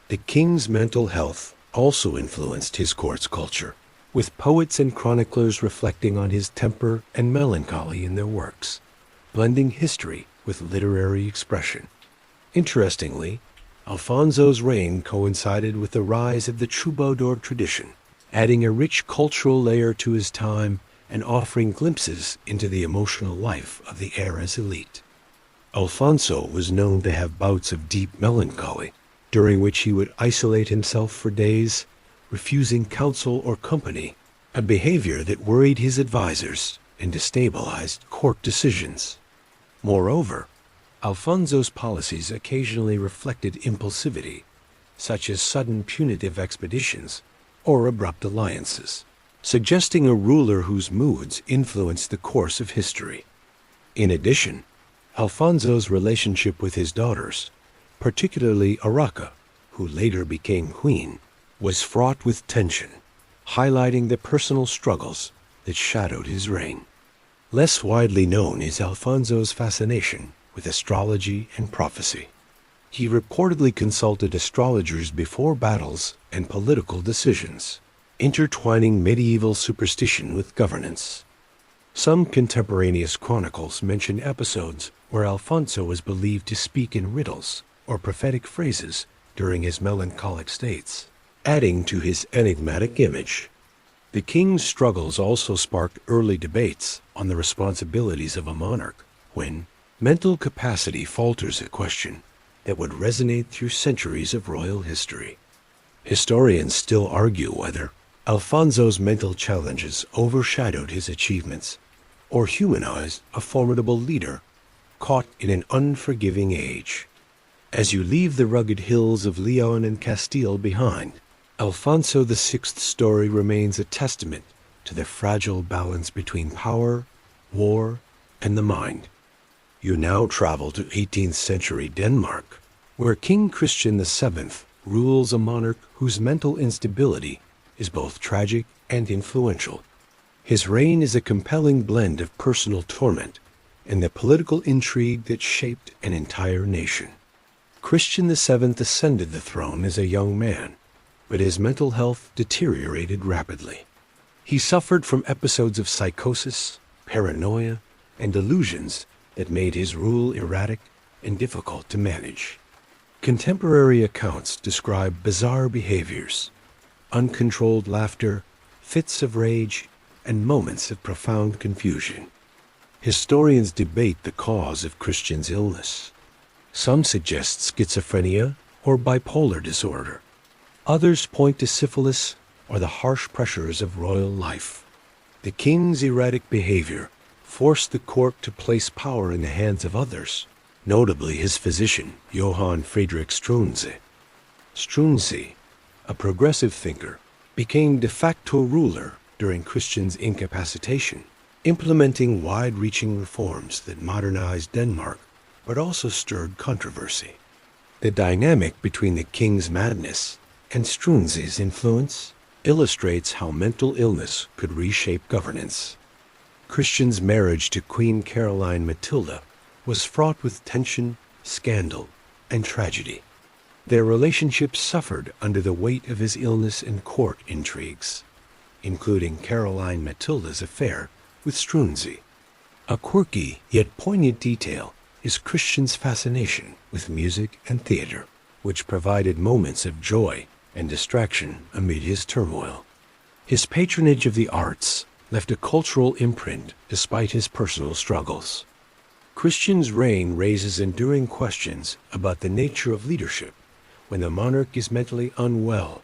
The king's mental health also influenced his court's culture, with poets and chroniclers reflecting on his temper and melancholy in their works, blending history with literary expression. Interestingly, Alfonso's reign coincided with the rise of the troubadour tradition, adding a rich cultural layer to his time and offering glimpses into the emotional life of the era's elite. Alfonso was known to have bouts of deep melancholy, during which he would isolate himself for days, refusing counsel or company, a behavior that worried his advisors and destabilized court decisions. Moreover, Alfonso's policies occasionally reflected impulsivity, such as sudden punitive expeditions or abrupt alliances, suggesting a ruler whose moods influenced the course of history. In addition, Alfonso's relationship with his daughters, particularly Urraca, who later became queen, was fraught with tension, highlighting the personal struggles that shadowed his reign. Less widely known is Alfonso's fascination with astrology and prophecy. He reportedly consulted astrologers before battles and political decisions, intertwining medieval superstition with governance. Some contemporaneous chronicles mention episodes where Alfonso was believed to speak in riddles or prophetic phrases during his melancholic states, adding to his enigmatic image. The king's struggles also sparked early debates on the responsibilities of a monarch when mental capacity falters, a question that would resonate through centuries of royal history. Historians still argue whether Alfonso's mental challenges overshadowed his achievements or humanized a formidable leader caught in an unforgiving age. As you leave the rugged hills of Leon and Castile behind, Alfonso VI's story remains a testament to the fragile balance between power, war, and the mind. You now travel to 18th century Denmark, where King Christian VII rules a monarch whose mental instability is both tragic and influential. His reign is a compelling blend of personal torment and the political intrigue that shaped an entire nation. Christian VII ascended the throne as a young man, but his mental health deteriorated rapidly. He suffered from episodes of psychosis, paranoia, and delusions that made his rule erratic and difficult to manage. Contemporary accounts describe bizarre behaviors, uncontrolled laughter, fits of rage, and moments of profound confusion. Historians debate the cause of Christian's illness. Some suggest schizophrenia or bipolar disorder. Others point to syphilis or the harsh pressures of royal life. The king's erratic behavior forced the court to place power in the hands of others, notably his physician, Johann Friedrich Struensee. Struensee, a progressive thinker, became de facto ruler during Christian's incapacitation, implementing wide-reaching reforms that modernized Denmark but also stirred controversy. The dynamic between the king's madness and Struensee's influence illustrates how mental illness could reshape governance. Christian's marriage to Queen Caroline Matilda was fraught with tension, scandal, and tragedy. Their relationship suffered under the weight of his illness and court intrigues, including Caroline Matilda's affair with Struensee. A quirky yet poignant detail is Christian's fascination with music and theater, which provided moments of joy and distraction amid his turmoil. His patronage of the arts left a cultural imprint despite his personal struggles. Christian's reign raises enduring questions about the nature of leadership when the monarch is mentally unwell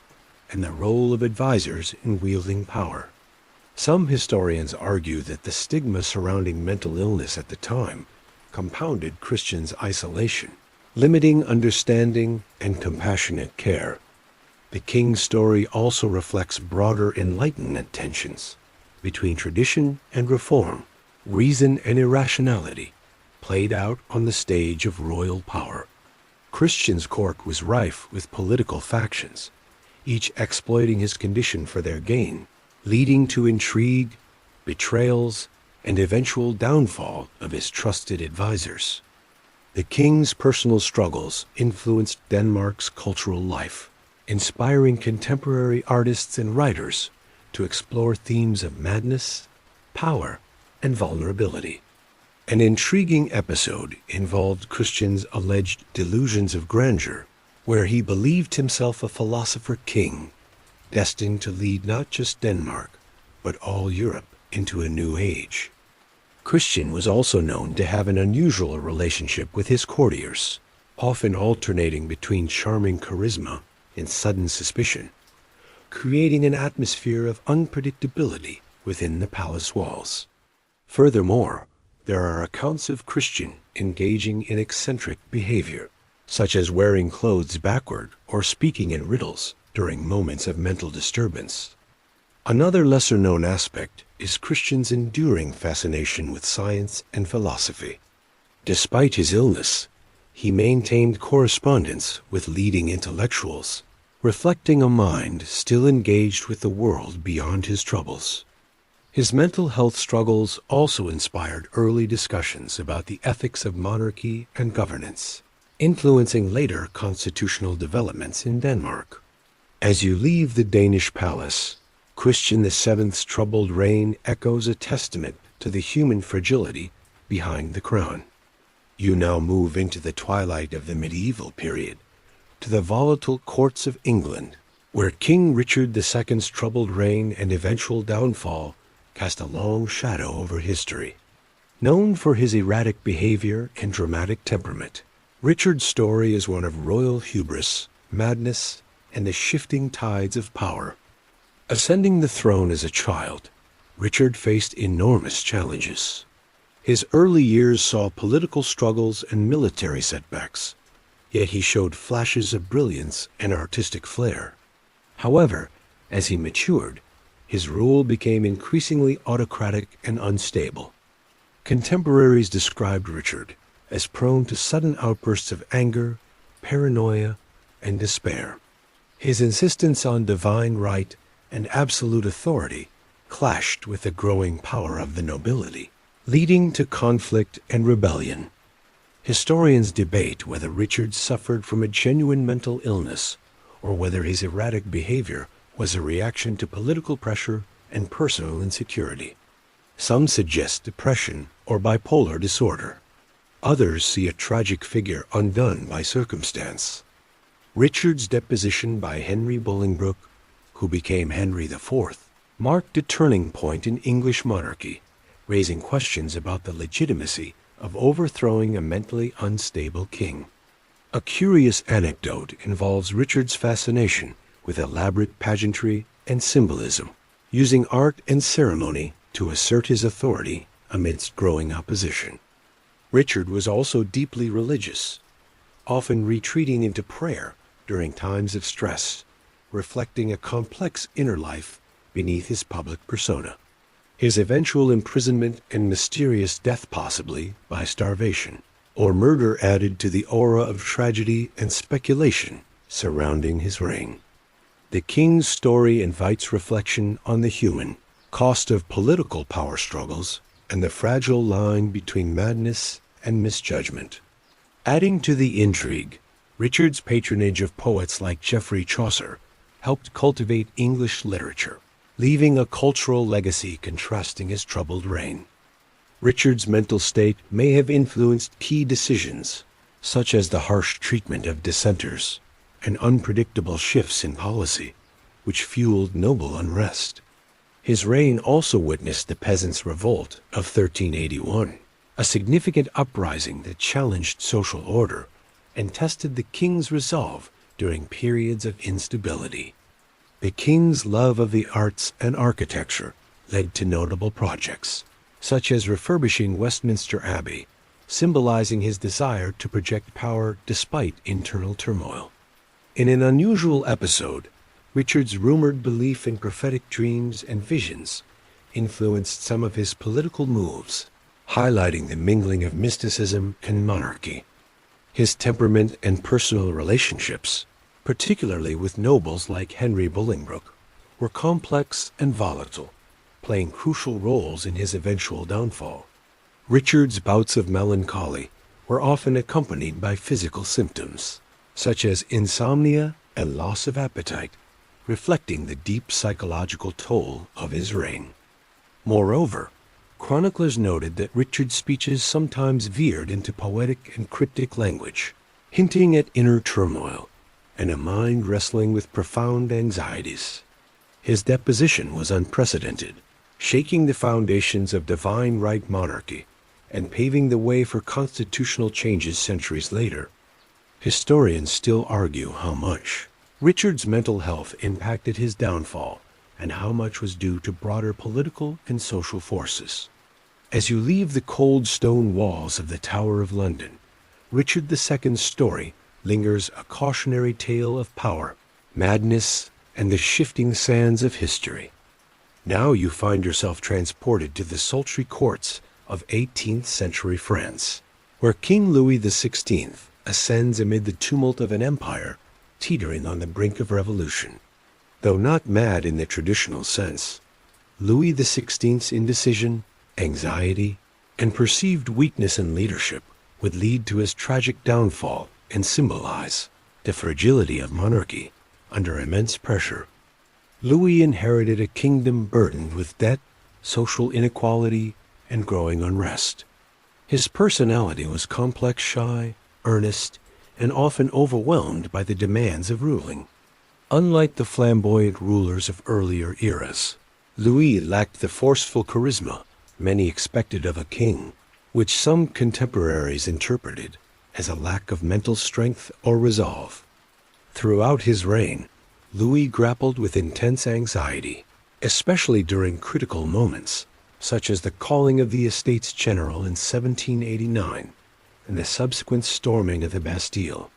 and the role of advisors in wielding power. Some historians argue that the stigma surrounding mental illness at the time compounded Christian's isolation, limiting understanding and compassionate care. The king's story also reflects broader Enlightenment tensions between tradition and reform, reason and irrationality, played out on the stage of royal power. Christian's court was rife with political factions, each exploiting his condition for their gain, leading to intrigue, betrayals, and eventual downfall of his trusted advisors. The king's personal struggles influenced Denmark's cultural life, inspiring contemporary artists and writers to explore themes of madness, power, and vulnerability. An intriguing episode involved Christian's alleged delusions of grandeur, where he believed himself a philosopher king, destined to lead not just Denmark, but all Europe into a new age. Christian was also known to have an unusual relationship with his courtiers, often alternating between charming charisma and sudden suspicion, creating an atmosphere of unpredictability within the palace walls. Furthermore, there are accounts of Christian engaging in eccentric behavior, such as wearing clothes backward or speaking in riddles during moments of mental disturbance. Another lesser-known aspect is Christian's enduring fascination with science and philosophy. Despite his illness, he maintained correspondence with leading intellectuals, reflecting a mind still engaged with the world beyond his troubles. His mental health struggles also inspired early discussions about the ethics of monarchy and governance, influencing later constitutional developments in Denmark. As you leave the Danish palace, Christian VII's troubled reign echoes a testament to the human fragility behind the crown. You now move into the twilight of the medieval period, to the volatile courts of England, where King Richard II's troubled reign and eventual downfall cast a long shadow over history. Known for his erratic behavior and dramatic temperament, Richard's story is one of royal hubris, madness, and the shifting tides of power. Ascending the throne as a child, Richard faced enormous challenges. His early years saw political struggles and military setbacks, yet he showed flashes of brilliance and artistic flair. However, as he matured, his rule became increasingly autocratic and unstable. Contemporaries described Richard as prone to sudden outbursts of anger, paranoia, and despair. His insistence on divine right and absolute authority clashed with the growing power of the nobility, leading to conflict and rebellion. Historians debate whether Richard suffered from a genuine mental illness or whether his erratic behavior was a reaction to political pressure and personal insecurity. Some suggest depression or bipolar disorder. Others see a tragic figure undone by circumstance. Richard's deposition by Henry Bolingbroke, who became Henry IV, marked a turning point in English monarchy, raising questions about the legitimacy of overthrowing a mentally unstable king. A curious anecdote involves Richard's fascination with elaborate pageantry and symbolism, using art and ceremony to assert his authority amidst growing opposition. Richard was also deeply religious, often retreating into prayer during times of stress, reflecting a complex inner life beneath his public persona. His eventual imprisonment and mysterious death, possibly by starvation, or murder added to the aura of tragedy and speculation surrounding his reign. The king's story invites reflection on the human cost of political power struggles and the fragile line between madness and misjudgment. Adding to the intrigue, Richard's patronage of poets like Geoffrey Chaucer helped cultivate English literature, leaving a cultural legacy contrasting his troubled reign. Richard's mental state may have influenced key decisions, such as the harsh treatment of dissenters and unpredictable shifts in policy, which fueled noble unrest. His reign also witnessed the Peasants' Revolt of 1381, a significant uprising that challenged social order and tested the king's resolve during periods of instability. The king's love of the arts and architecture led to notable projects, such as refurbishing Westminster Abbey, symbolizing his desire to project power despite internal turmoil. In an unusual episode, Richard's rumored belief in prophetic dreams and visions influenced some of his political moves, highlighting the mingling of mysticism and monarchy. His temperament and personal relationships, particularly with nobles like Henry Bolingbroke, were complex and volatile, playing crucial roles in his eventual downfall. Richard's bouts of melancholy were often accompanied by physical symptoms, such as insomnia and loss of appetite, reflecting the deep psychological toll of his reign. Moreover, chroniclers noted that Richard's speeches sometimes veered into poetic and cryptic language, hinting at inner turmoil and a mind wrestling with profound anxieties. His deposition was unprecedented, shaking the foundations of divine right monarchy and paving the way for constitutional changes centuries later. Historians still argue how much Richard's mental health impacted his downfall and how much was due to broader political and social forces. As you leave the cold stone walls of the Tower of London, Richard II's story lingers a cautionary tale of power, madness, and the shifting sands of history. Now you find yourself transported to the sultry courts of 18th century France, where King Louis XVI ascends amid the tumult of an empire teetering on the brink of revolution. Though not mad in the traditional sense, Louis XVI's indecision, anxiety, and perceived weakness in leadership would lead to his tragic downfall and symbolize the fragility of monarchy under immense pressure. Louis inherited a kingdom burdened with debt, social inequality, and growing unrest. His personality was complex, shy, earnest, and often overwhelmed by the demands of ruling. Unlike the flamboyant rulers of earlier eras, Louis lacked the forceful charisma many expected of a king, which some contemporaries interpreted as a lack of mental strength or resolve. Throughout his reign, Louis grappled with intense anxiety, especially during critical moments, such as the calling of the Estates General in 1789 and the subsequent storming of the Bastille.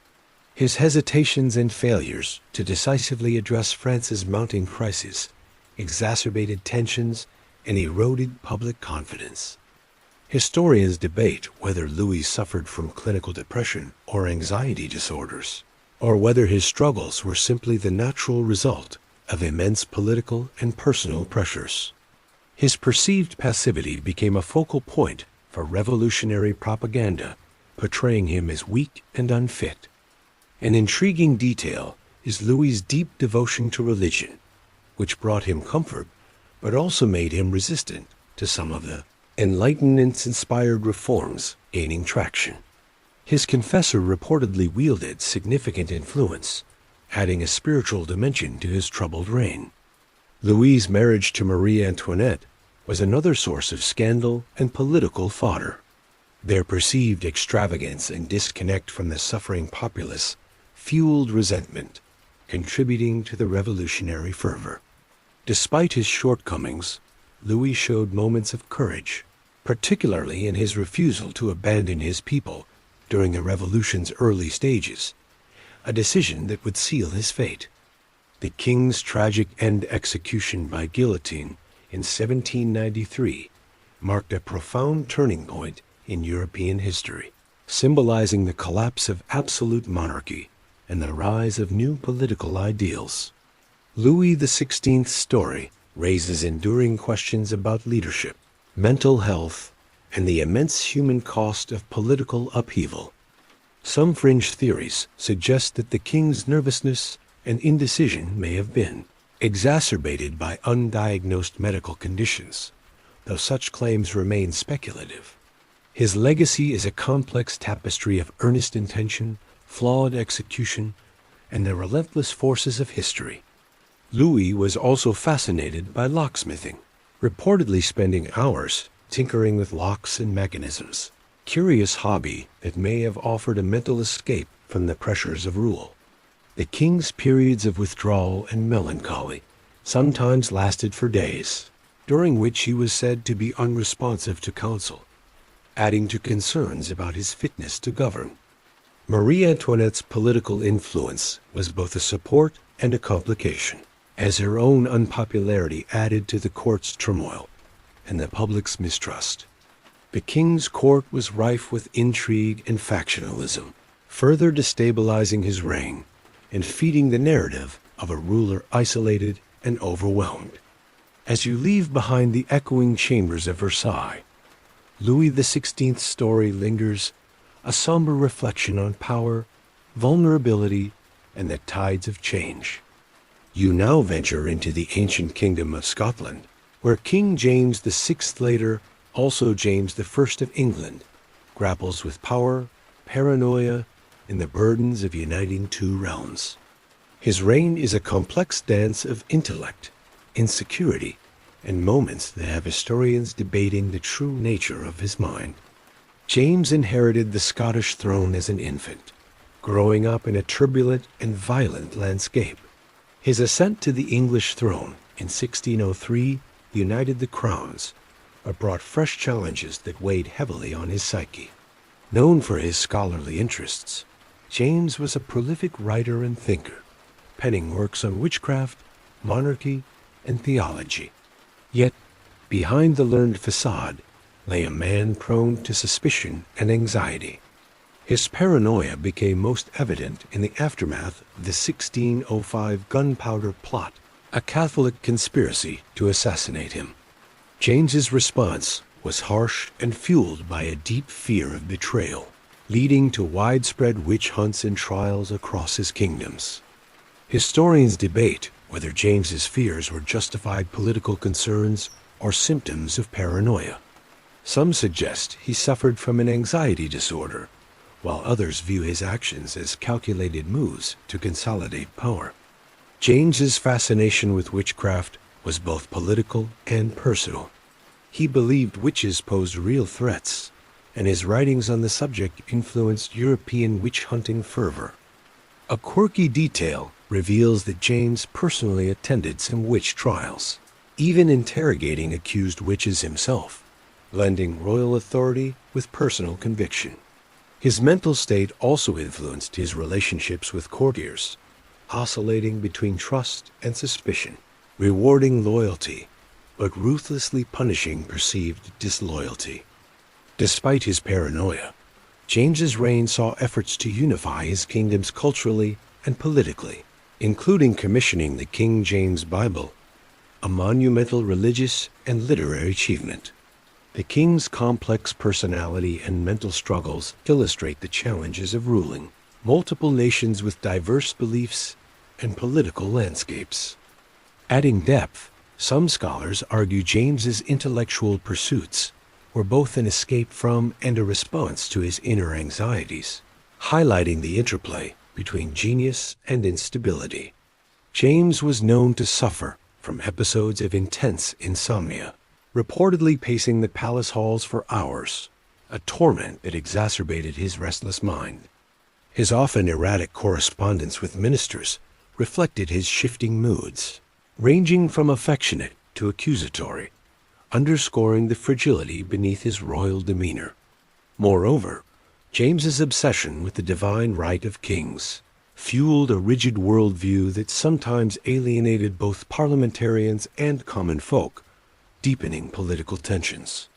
His hesitations and failures to decisively address France's mounting crisis exacerbated tensions and eroded public confidence. Historians debate whether Louis suffered from clinical depression or anxiety disorders, or whether his struggles were simply the natural result of immense political and personal pressures. His perceived passivity became a focal point for revolutionary propaganda, portraying him as weak and unfit. An intriguing detail is Louis's deep devotion to religion, which brought him comfort, but also made him resistant to some of the Enlightenment-inspired reforms gaining traction. His confessor reportedly wielded significant influence, adding a spiritual dimension to his troubled reign. Louis's marriage to Marie Antoinette was another source of scandal and political fodder. Their perceived extravagance and disconnect from the suffering populace fueled resentment, contributing to the revolutionary fervor. Despite his shortcomings, Louis showed moments of courage, particularly in his refusal to abandon his people during the revolution's early stages, a decision that would seal his fate. The king's tragic end execution by guillotine in 1793 marked a profound turning point in European history. symbolizing the collapse of absolute monarchy and the rise of new political ideals. Louis XVI's story raises enduring questions about leadership, mental health, and the immense human cost of political upheaval. Some fringe theories suggest that the king's nervousness and indecision may have been exacerbated by undiagnosed medical conditions, though such claims remain speculative. His legacy is a complex tapestry of earnest intention, flawed execution, and the relentless forces of history. Louis was also fascinated by locksmithing, reportedly spending hours tinkering with locks and mechanisms, curious hobby that may have offered a mental escape from the pressures of rule. The king's periods of withdrawal and melancholy sometimes lasted for days, during which he was said to be unresponsive to counsel, adding to concerns about his fitness to govern. Marie Antoinette's political influence was both a support and a complication, as her own unpopularity added to the court's turmoil and the public's mistrust. The king's court was rife with intrigue and factionalism, further destabilizing his reign and feeding the narrative of a ruler isolated and overwhelmed. As you leave behind the echoing chambers of Versailles, Louis XVI's story lingers, a somber reflection on power, vulnerability, and the tides of change. You now venture into the ancient kingdom of Scotland, where King James VI, later also James I of England, grapples with power, paranoia, and the burdens of uniting two realms. His reign is a complex dance of intellect, insecurity, and moments that have historians debating the true nature of his mind. James inherited the Scottish throne as an infant, growing up in a turbulent and violent landscape. His ascent to the English throne in 1603 united the crowns, but brought fresh challenges that weighed heavily on his psyche. Known for his scholarly interests, James was a prolific writer and thinker, penning works on witchcraft, monarchy, and theology. Yet, behind the learned facade lay a man prone to suspicion and anxiety. His paranoia became most evident in the aftermath of the 1605 gunpowder plot, a Catholic conspiracy to assassinate him. James's response was harsh and fueled by a deep fear of betrayal, leading to widespread witch hunts and trials across his kingdoms. Historians debate whether James's fears were justified political concerns or symptoms of paranoia. Some suggest he suffered from an anxiety disorder, while others view his actions as calculated moves to consolidate power. James's fascination with witchcraft was both political and personal. He believed witches posed real threats, and his writings on the subject influenced European witch-hunting fervor. A quirky detail reveals that James personally attended some witch trials, even interrogating accused witches himself, blending royal authority with personal conviction. His mental state also influenced his relationships with courtiers, oscillating between trust and suspicion, rewarding loyalty, but ruthlessly punishing perceived disloyalty. Despite his paranoia, James's reign saw efforts to unify his kingdoms culturally and politically, including commissioning the King James Bible, a monumental religious and literary achievement. The king's complex personality and mental struggles illustrate the challenges of ruling multiple nations with diverse beliefs and political landscapes. Adding depth, some scholars argue James's intellectual pursuits were both an escape from and a response to his inner anxieties, highlighting the interplay between genius and instability. James was known to suffer from episodes of intense insomnia, reportedly pacing the palace halls for hours, a torment that exacerbated his restless mind. His often erratic correspondence with ministers reflected his shifting moods, ranging from affectionate to accusatory, underscoring the fragility beneath his royal demeanor. Moreover, James's obsession with the divine right of kings fueled a rigid worldview that sometimes alienated both parliamentarians and common folk, deepening political tensions.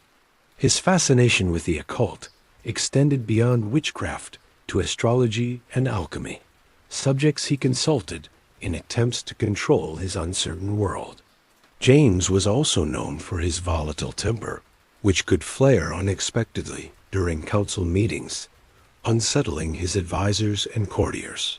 His fascination with the occult extended beyond witchcraft to astrology and alchemy, subjects he consulted in attempts to control his uncertain world. James was also known for his volatile temper, which could flare unexpectedly during council meetings, unsettling his advisors and courtiers.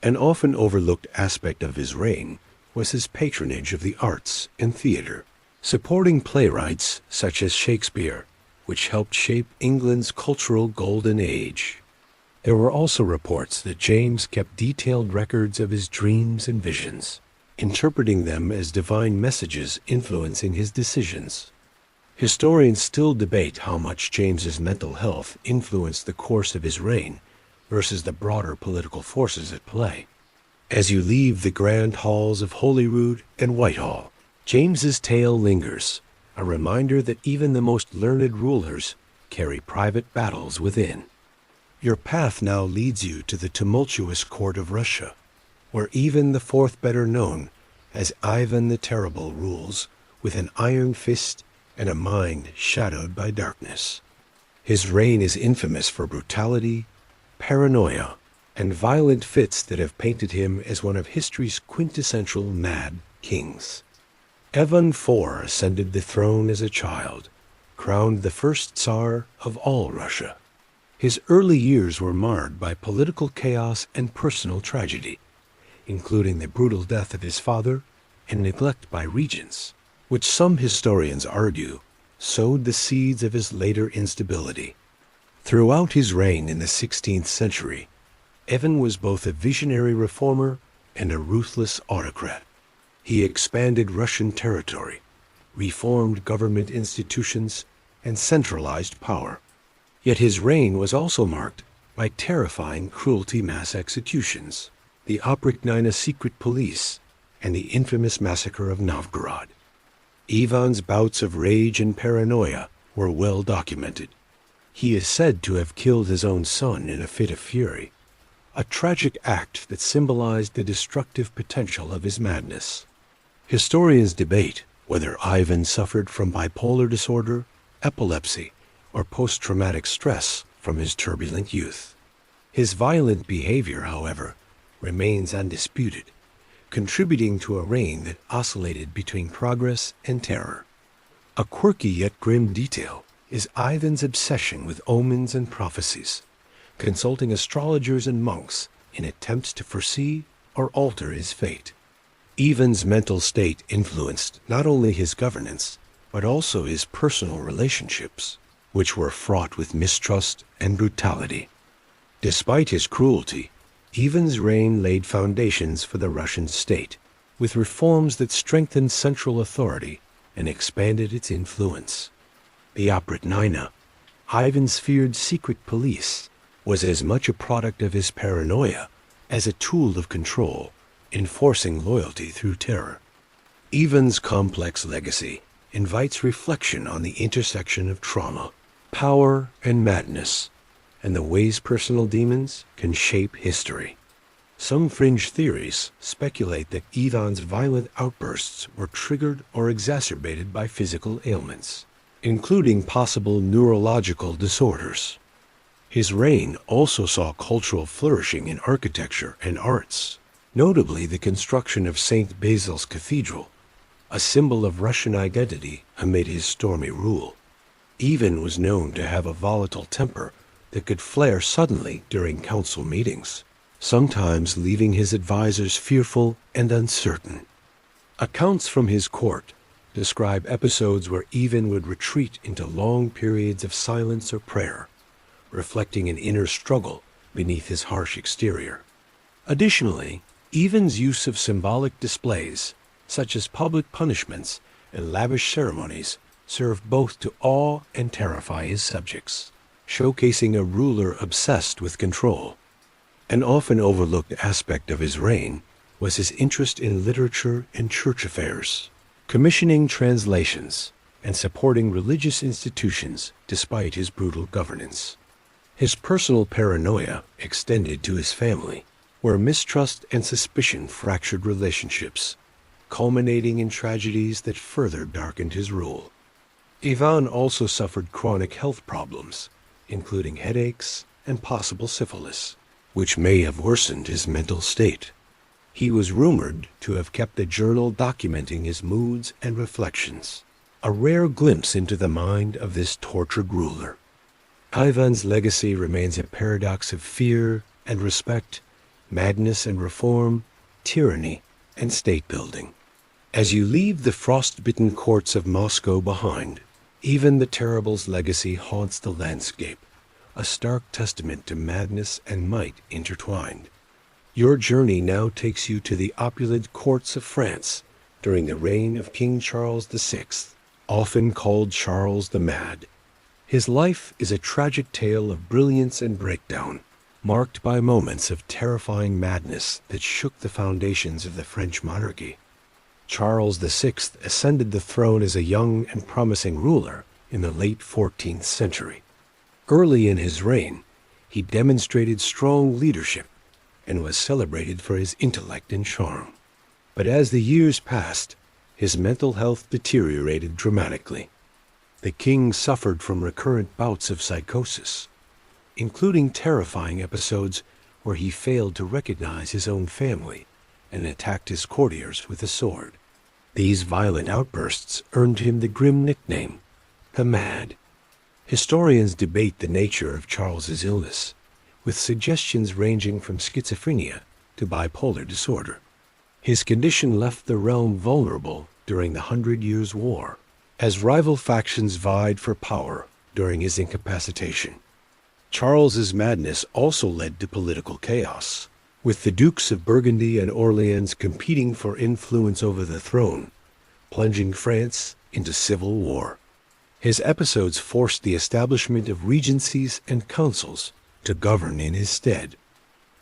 An often overlooked aspect of his reign was his patronage of the arts and theater, supporting playwrights such as Shakespeare, which helped shape England's cultural golden age. There were also reports that James kept detailed records of his dreams and visions, interpreting them as divine messages influencing his decisions. Historians still debate how much James's mental health influenced the course of his reign versus the broader political forces at play. As you leave the grand halls of Holyrood and Whitehall, James's tale lingers, a reminder that even the most learned rulers carry private battles within. Your path now leads you to the tumultuous court of Russia, where even the fourth better known as Ivan the Terrible rules with an iron fist and a mind shadowed by darkness. His reign is infamous for brutality, paranoia, and violent fits that have painted him as one of history's quintessential mad kings. Ivan IV ascended the throne as a child, crowned the first Tsar of all Russia. His early years were marred by political chaos and personal tragedy, including the brutal death of his father and neglect by regents, which some historians argue sowed the seeds of his later instability. Throughout his reign in the 16th century, Ivan was both a visionary reformer and a ruthless autocrat. He expanded Russian territory, reformed government institutions, and centralized power. Yet his reign was also marked by terrifying cruelty mass executions, the Oprichnina secret police, and the infamous massacre of Novgorod. Ivan's bouts of rage and paranoia were well documented. He is said to have killed his own son in a fit of fury, a tragic act that symbolized the destructive potential of his madness. Historians debate whether Ivan suffered from bipolar disorder, epilepsy, or post-traumatic stress from his turbulent youth. His violent behavior, however, remains undisputed, contributing to a reign that oscillated between progress and terror. A quirky yet grim detail is Ivan's obsession with omens and prophecies, consulting astrologers and monks in attempts to foresee or alter his fate. Ivan's mental state influenced not only his governance, but also his personal relationships, which were fraught with mistrust and brutality. Despite his cruelty, Ivan's reign laid foundations for the Russian state, with reforms that strengthened central authority and expanded its influence. The Oprichnina, Ivan's feared secret police, was as much a product of his paranoia as a tool of control, enforcing loyalty through terror. Ivan's complex legacy invites reflection on the intersection of trauma, power, and madness, and the ways personal demons can shape history. Some fringe theories speculate that Ivan's violent outbursts were triggered or exacerbated by physical ailments, including possible neurological disorders. His reign also saw cultural flourishing in architecture and arts, notably the construction of St. Basil's Cathedral, a symbol of Russian identity amid his stormy rule. Ivan was known to have a volatile temper that could flare suddenly during council meetings, sometimes leaving his advisors fearful and uncertain. Accounts from his court describe episodes where Ivan would retreat into long periods of silence or prayer, reflecting an inner struggle beneath his harsh exterior. Additionally, Ivan's use of symbolic displays, such as public punishments and lavish ceremonies, served both to awe and terrify his subjects, showcasing a ruler obsessed with control. An often overlooked aspect of his reign was his interest in literature and church affairs, commissioning translations and supporting religious institutions despite his brutal governance. His personal paranoia extended to his family, where mistrust and suspicion fractured relationships, culminating in tragedies that further darkened his rule. Ivan also suffered chronic health problems, including headaches and possible syphilis, which may have worsened his mental state. He was rumored to have kept a journal documenting his moods and reflections, a rare glimpse into the mind of this tortured ruler. Ivan's legacy remains a paradox of fear and respect, madness and reform, tyranny and state-building. As you leave the frost-bitten courts of Moscow behind, even the Terrible's legacy haunts the landscape, a stark testament to madness and might intertwined. Your journey now takes you to the opulent courts of France during the reign of King Charles VI, often called Charles the Mad. His life is a tragic tale of brilliance and breakdown, marked by moments of terrifying madness that shook the foundations of the French monarchy. Charles VI ascended the throne as a young and promising ruler in the late 14th century. Early in his reign, he demonstrated strong leadership and was celebrated for his intellect and charm. But as the years passed, his mental health deteriorated dramatically. The king suffered from recurrent bouts of psychosis, including terrifying episodes where he failed to recognize his own family and attacked his courtiers with a sword. These violent outbursts earned him the grim nickname, the Mad. Historians debate the nature of Charles's illness, with suggestions ranging from schizophrenia to bipolar disorder. His condition left the realm vulnerable during the 100 Years' War, as rival factions vied for power during his incapacitation. Charles's madness also led to political chaos, with the Dukes of Burgundy and Orleans competing for influence over the throne, plunging France into civil war. His episodes forced the establishment of regencies and consuls to govern in his stead.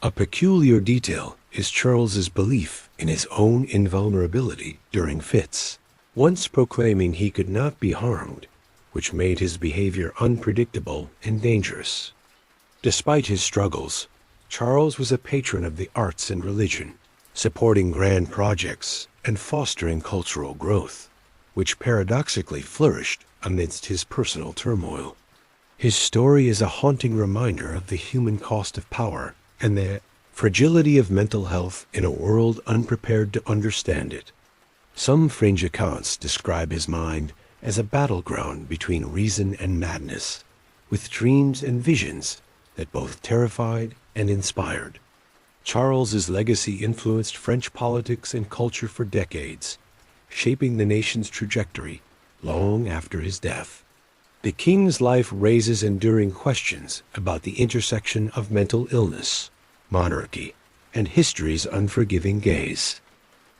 A peculiar detail is Charles's belief in his own invulnerability during fits, once proclaiming he could not be harmed, which made his behavior unpredictable and dangerous. Despite his struggles, Charles was a patron of the arts and religion, supporting grand projects and fostering cultural growth, which paradoxically flourished amidst his personal turmoil. His story is a haunting reminder of the human cost of power and the fragility of mental health in a world unprepared to understand it. Some fringe accounts describe his mind as a battleground between reason and madness, with dreams and visions that both terrified and inspired. Charles's legacy influenced French politics and culture for decades, shaping the nation's trajectory long after his death. The king's life raises enduring questions about the intersection of mental illness, monarchy, and history's unforgiving gaze.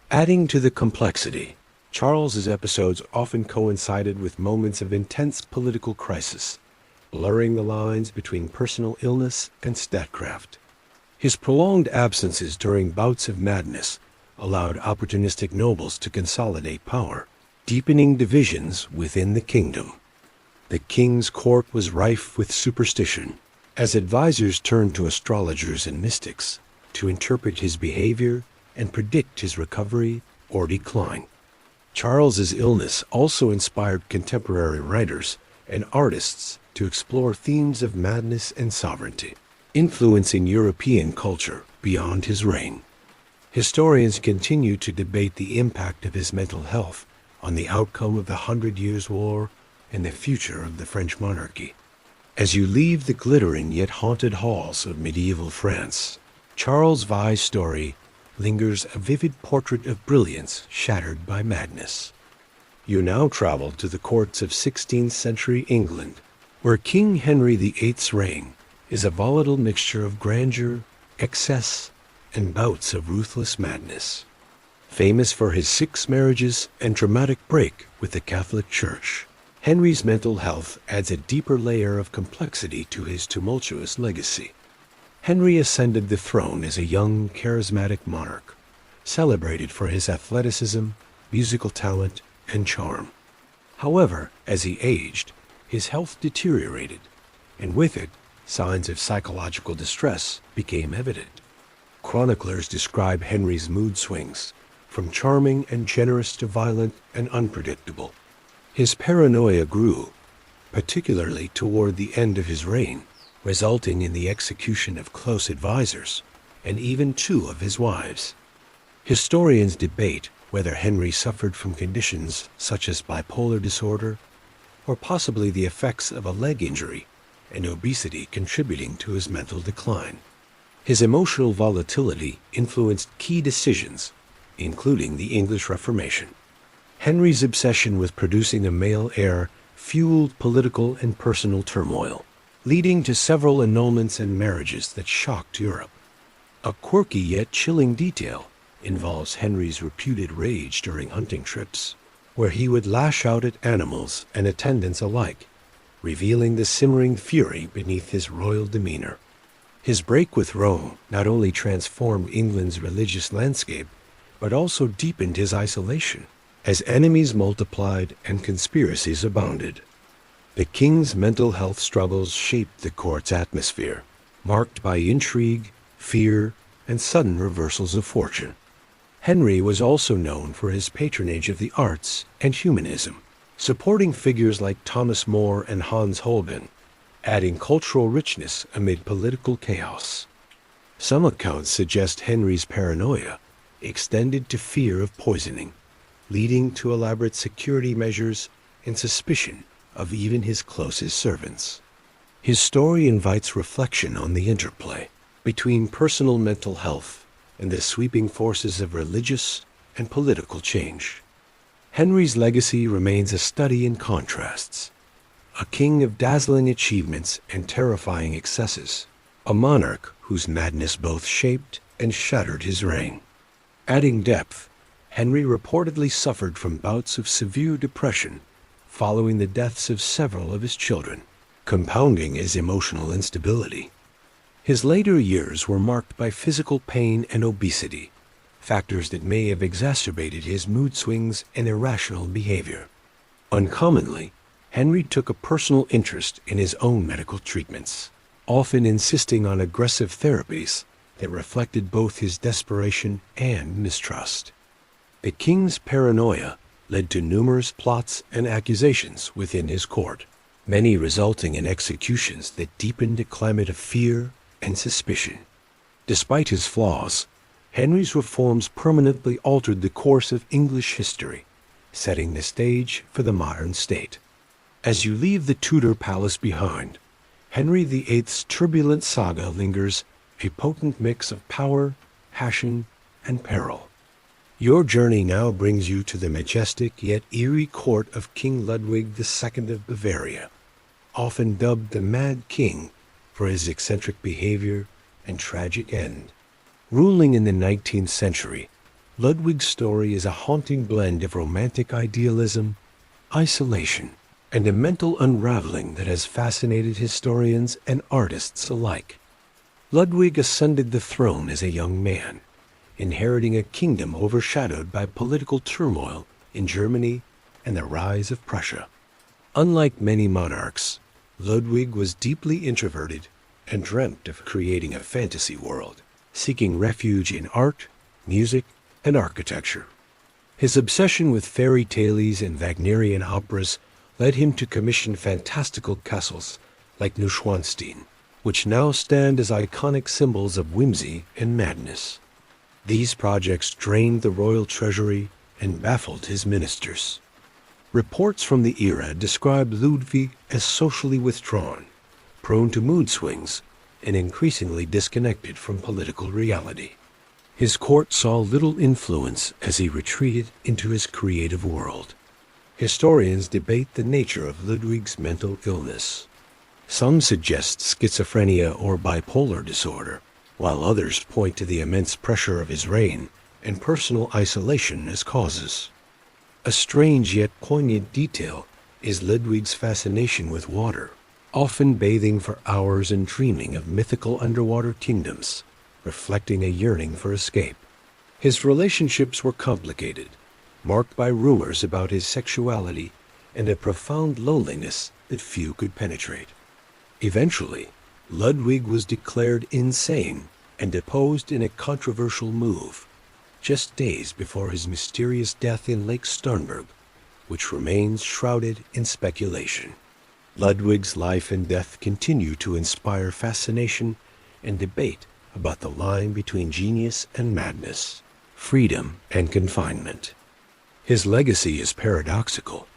Adding to the complexity, Charles's episodes often coincided with moments of intense political crisis, blurring the lines between personal illness and statecraft. His prolonged absences during bouts of madness allowed opportunistic nobles to consolidate power, deepening divisions within the kingdom. The king's court was rife with superstition, as advisors turned to astrologers and mystics to interpret his behavior and predict his recovery or decline. Charles's illness also inspired contemporary writers and artists to explore themes of madness and sovereignty, influencing European culture beyond his reign. Historians continue to debate the impact of his mental health on the outcome of the 100 Years' War and the future of the French monarchy. As you leave the glittering yet haunted halls of medieval France, Charles V's story lingers a vivid portrait of brilliance shattered by madness. You now travel to the courts of 16th century England, where King Henry VIII's reign is a volatile mixture of grandeur, excess, and bouts of ruthless madness. Famous for his 6 marriages and dramatic break with the Catholic Church, Henry's mental health adds a deeper layer of complexity to his tumultuous legacy. Henry ascended the throne as a young, charismatic monarch, celebrated for his athleticism, musical talent, and charm. However, as he aged, his health deteriorated, and with it, signs of psychological distress became evident. Chroniclers describe Henry's mood swings, from charming and generous to violent and unpredictable. His paranoia grew, particularly toward the end of his reign, resulting in the execution of close advisors and even two of his wives. Historians debate whether Henry suffered from conditions such as bipolar disorder or possibly the effects of a leg injury and obesity contributing to his mental decline. His emotional volatility influenced key decisions, including the English Reformation. Henry's obsession with producing a male heir fueled political and personal turmoil, leading to several annulments and marriages that shocked Europe. A quirky yet chilling detail involves Henry's reputed rage during hunting trips, where he would lash out at animals and attendants alike, revealing the simmering fury beneath his royal demeanor. His break with Rome not only transformed England's religious landscape, but also deepened his isolation, as enemies multiplied and conspiracies abounded. The king's mental health struggles shaped the court's atmosphere, marked by intrigue, fear, and sudden reversals of fortune. Henry was also known for his patronage of the arts and humanism, supporting figures like Thomas More and Hans Holbein, adding cultural richness amid political chaos. Some accounts suggest Henry's paranoia extended to fear of poisoning, leading to elaborate security measures and suspicion of even his closest servants. His story invites reflection on the interplay between personal mental health and the sweeping forces of religious and political change. Henry's legacy remains a study in contrasts, a king of dazzling achievements and terrifying excesses, a monarch whose madness both shaped and shattered his reign. Adding depth, Henry reportedly suffered from bouts of severe depression following the deaths of several of his children, compounding his emotional instability. His later years were marked by physical pain and obesity, factors that may have exacerbated his mood swings and irrational behavior. Uncommonly, Henry took a personal interest in his own medical treatments, often insisting on aggressive therapies that reflected both his desperation and mistrust. The king's paranoia led to numerous plots and accusations within his court, many resulting in executions that deepened a climate of fear and suspicion. Despite his flaws, Henry's reforms permanently altered the course of English history, setting the stage for the modern state. As you leave the Tudor palace behind, Henry VIII's turbulent saga lingers, a potent mix of power, passion, and peril. Your journey now brings you to the majestic yet eerie court of King Ludwig II of Bavaria, often dubbed the Mad King for his eccentric behavior and tragic end. Ruling in the 19th century, Ludwig's story is a haunting blend of romantic idealism, isolation, and a mental unraveling that has fascinated historians and artists alike. Ludwig ascended the throne as a young man, inheriting a kingdom overshadowed by political turmoil in Germany and the rise of Prussia. Unlike many monarchs, Ludwig was deeply introverted and dreamt of creating a fantasy world, seeking refuge in art, music, and architecture. His obsession with fairy tales and Wagnerian operas led him to commission fantastical castles like Neuschwanstein, which now stand as iconic symbols of whimsy and madness. These projects drained the royal treasury and baffled his ministers. Reports from the era describe Ludwig as socially withdrawn, prone to mood swings, and increasingly disconnected from political reality. His court saw little influence as he retreated into his creative world. Historians debate the nature of Ludwig's mental illness. Some suggest schizophrenia or bipolar disorder, while others point to the immense pressure of his reign and personal isolation as causes. A strange yet poignant detail is Ludwig's fascination with water, often bathing for hours and dreaming of mythical underwater kingdoms, reflecting a yearning for escape. His relationships were complicated, marked by rumors about his sexuality and a profound loneliness that few could penetrate. Eventually, Ludwig was declared insane and deposed in a controversial move, just days before his mysterious death in Lake Starnberg, which remains shrouded in speculation. Ludwig's life and death continue to inspire fascination and debate about the line between genius and madness, freedom and confinement. His legacy is paradoxical.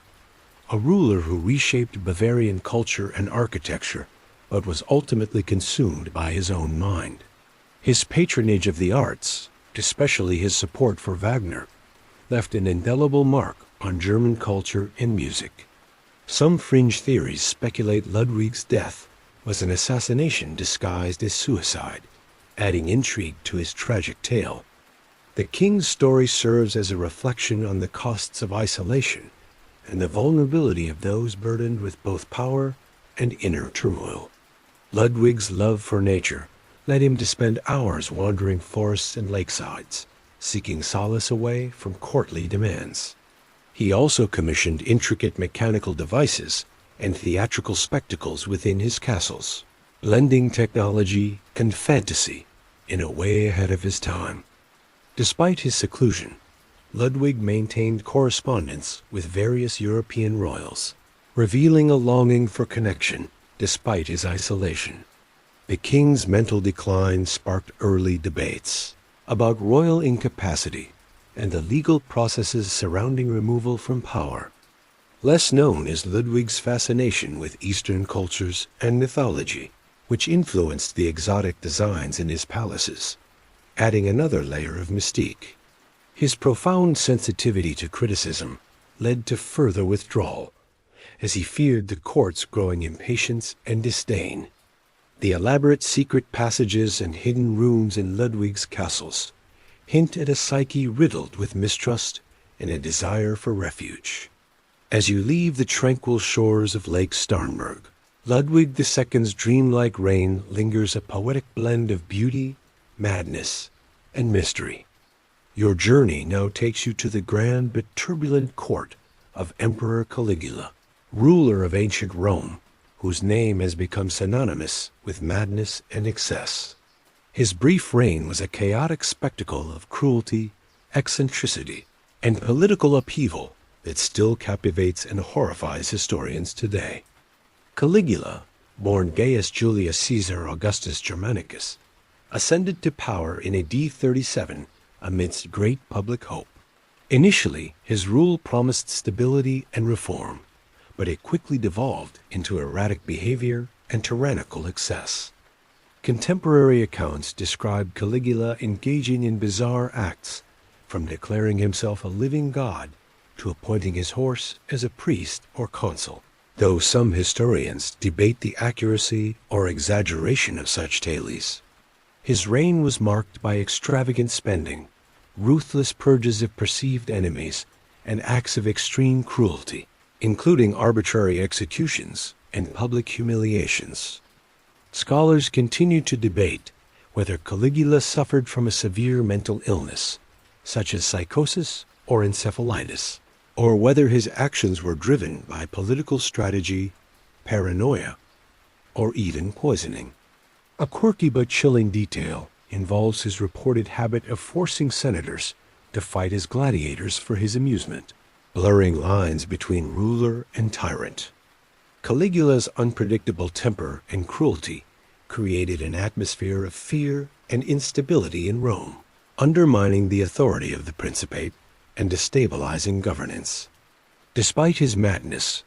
A ruler who reshaped Bavarian culture and architecture, but was ultimately consumed by his own mind. His patronage of the arts, especially his support for Wagner, left an indelible mark on German culture and music. Some fringe theories speculate Ludwig's death was an assassination disguised as suicide, adding intrigue to his tragic tale. The king's story serves as a reflection on the costs of isolation and the vulnerability of those burdened with both power and inner turmoil. Ludwig's love for nature led him to spend hours wandering forests and lakesides, seeking solace away from courtly demands. He also commissioned intricate mechanical devices and theatrical spectacles within his castles, blending technology and fantasy in a way ahead of his time. Despite his seclusion, Ludwig maintained correspondence with various European royals, revealing a longing for connection despite his isolation. The king's mental decline sparked early debates about royal incapacity and the legal processes surrounding removal from power. Less known is Ludwig's fascination with Eastern cultures and mythology, which influenced the exotic designs in his palaces, adding another layer of mystique. His profound sensitivity to criticism led to further withdrawal, as he feared the court's growing impatience and disdain. The elaborate secret passages and hidden rooms in Ludwig's castles hint at a psyche riddled with mistrust and a desire for refuge. As you leave the tranquil shores of Lake Starnberg, Ludwig II's dreamlike reign lingers, a poetic blend of beauty, madness, and mystery. Your journey now takes you to the grand but turbulent court of Emperor Caligula, ruler of ancient Rome, whose name has become synonymous with madness and excess. His brief reign was a chaotic spectacle of cruelty, eccentricity, and political upheaval that still captivates and horrifies historians today. Caligula, born Gaius Julius Caesar Augustus Germanicus, ascended to power in AD 37 amidst great public hope. Initially, his rule promised stability and reform, but it quickly devolved into erratic behavior and tyrannical excess. Contemporary accounts describe Caligula engaging in bizarre acts, from declaring himself a living god to appointing his horse as a priest or consul, though some historians debate the accuracy or exaggeration of such tales. His reign was marked by extravagant spending, ruthless purges of perceived enemies, and acts of extreme cruelty, including arbitrary executions and public humiliations. Scholars continue to debate whether Caligula suffered from a severe mental illness, such as psychosis or encephalitis, or whether his actions were driven by political strategy, paranoia, or even poisoning. A quirky but chilling detail involves his reported habit of forcing senators to fight as gladiators for his amusement, blurring lines between ruler and tyrant. Caligula's unpredictable temper and cruelty created an atmosphere of fear and instability in Rome, undermining the authority of the Principate and destabilizing governance. Despite his madness,